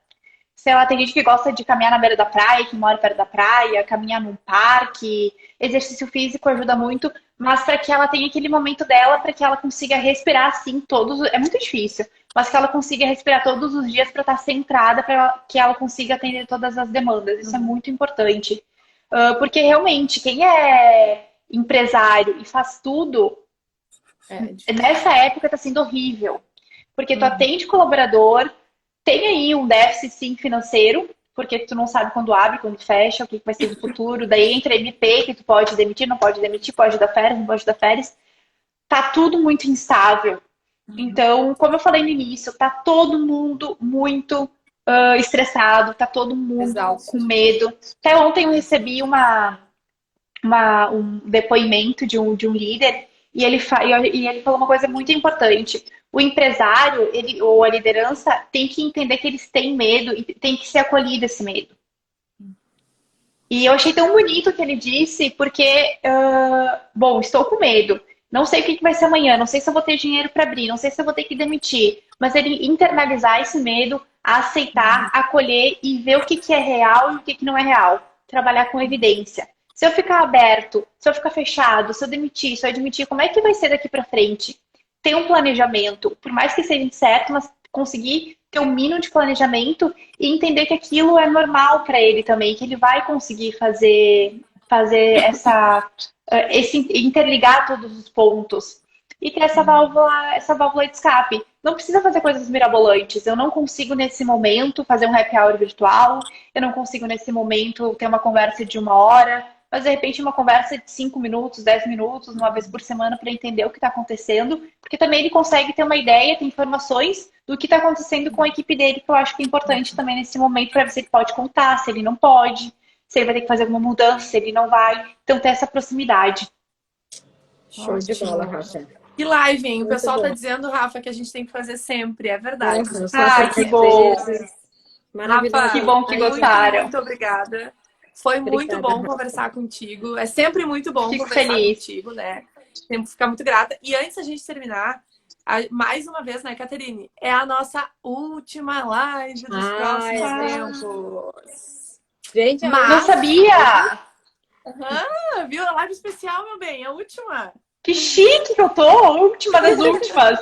Sei lá, tem gente que gosta de caminhar na beira da praia, que mora perto da praia, caminhar num parque, exercício físico ajuda muito, mas para que ela tenha aquele momento dela, para que ela consiga respirar assim é muito difícil, mas que ela consiga respirar todos os dias para estar centrada, para que ela consiga atender todas as demandas. Isso é muito importante. Porque realmente, quem é empresário e faz tudo, nessa época está sendo horrível. Porque tu atende colaborador, tem aí um déficit, sim, financeiro, porque tu não sabe quando abre, quando fecha, o que vai ser no futuro. Daí entra MP, que tu pode demitir, não pode demitir, pode dar férias, não pode dar férias. Tá tudo muito instável. Então, como eu falei no início, tá todo mundo muito estressado, tá todo mundo com medo. Até ontem eu recebi um depoimento de um líder e ele falou uma coisa muito importante. O empresário, ou a liderança, tem que entender que eles têm medo e tem que ser acolhido esse medo. E eu achei tão bonito o que ele disse, porque, bom, estou com medo. Não sei o que vai ser amanhã, não sei se eu vou ter dinheiro para abrir, não sei se eu vou ter que demitir. Mas ele internalizar esse medo, aceitar, acolher e ver o que é real e o que não é real. Trabalhar com evidência. Se eu ficar aberto, se eu ficar fechado, se eu demitir, se eu admitir, como é que vai ser daqui para frente? Ter um planejamento, por mais que seja incerto, mas conseguir ter um mínimo de planejamento e entender que aquilo é normal para ele também, que ele vai conseguir fazer fazer esse interligar todos os pontos e ter essa válvula de escape. Não precisa fazer coisas mirabolantes. Eu não consigo, nesse momento, fazer um happy hour virtual. Eu não consigo, nesse momento, ter uma conversa de 1 hora. Mas, de repente, uma conversa de 5 minutos, 10 minutos, uma vez por semana, para entender o que está acontecendo. Porque também ele consegue ter uma ideia, ter informações do que está acontecendo com a equipe dele, que eu acho que é importante também nesse momento, para ver se ele pode contar, se ele não pode, se ele vai ter que fazer alguma mudança, se ele não vai. Então, ter essa proximidade. Show de bola, Rafa. Que live, hein? O Muito pessoal bom. tá dizendo, Rafa, que a gente tem que fazer sempre. É verdade. Ai, que bom. Maravilhoso. Rafa, Que bom que muito, gostaram. muito obrigada. Foi muito Obrigada, bom Rafa. conversar contigo. É sempre muito bom Fico conversar feliz. contigo, né? Temos que ficar muito grata. E antes da gente terminar, mais uma vez, né, Caterine? É a nossa última live dos próximos tempos. Gente, Mas- Não sabia! Viu? A live especial, meu bem, a última. Que chique que eu tô! Última das últimas.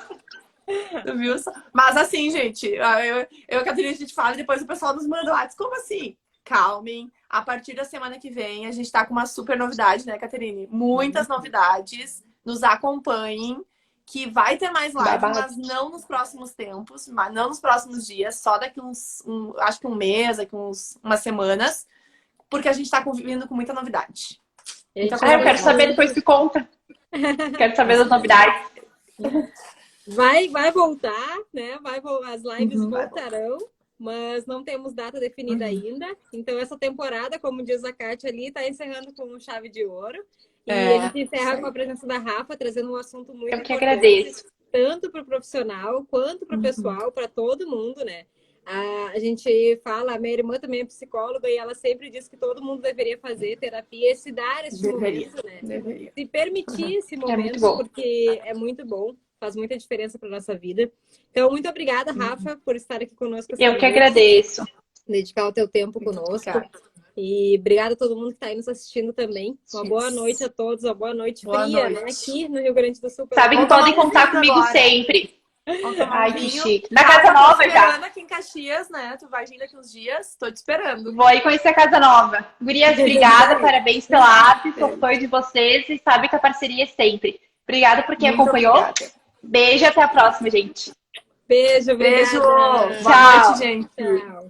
Tu viu? Mas assim, gente, eu e a Caterine, a gente fala e depois o pessoal nos manda lá. Como assim? Calmem. A partir da semana que vem, a gente tá com uma super novidade, né, Caterine? Muitas novidades. Nos acompanhem. Que vai ter mais live, Babado. mas não nos próximos tempos, mas não nos próximos dias, só daqui acho que um mês, daqui umas semanas, porque a gente tá convivendo com muita novidade. Gente, Ah, eu quero saber depois que conta. Quero saber das novidades. vai voltar, né? As lives Uhum. voltarão, mas não temos data definida ainda. Então, essa temporada, como diz a Kátia ali, está encerrando com chave de ouro. E a gente encerra com a presença da Rafa, trazendo um assunto muito Eu que importante, agradeço. tanto para o profissional quanto para o pessoal, para todo mundo, né? A gente fala, a minha irmã também é psicóloga e ela sempre diz que todo mundo deveria fazer terapia e se dar esse momento, né? Deveria. Se permitir esse muito momento, bom. porque é muito bom, faz muita diferença para nossa vida. Então, muito obrigada, Rafa, por estar aqui conosco. Eu que agradeço. Dedicar o teu tempo conosco. Obrigada. E obrigada a todo mundo que está aí nos assistindo também. Uma boa noite a todos, uma boa noite Boa fria, noite. né? Aqui no Rio Grande do Sul. Sabe que Vamos podem tomar um contar vinho comigo agora. sempre. Vamos tomar Ai, um que vinho. chique. Na Casa Nova Tô já. esperando aqui em Caxias, né? Tu vai vir daqui uns dias. Tô te esperando. Vou aí conhecer a Casa Nova. Gurias, obrigada. Parabéns pela app. Sou fã de vocês e sabe que a parceria é sempre. Obrigada por quem Muito acompanhou. obrigada. Beijo e até a próxima, gente. Beijo, Beijo. obrigada. Boa Tchau. noite, gente. Tchau.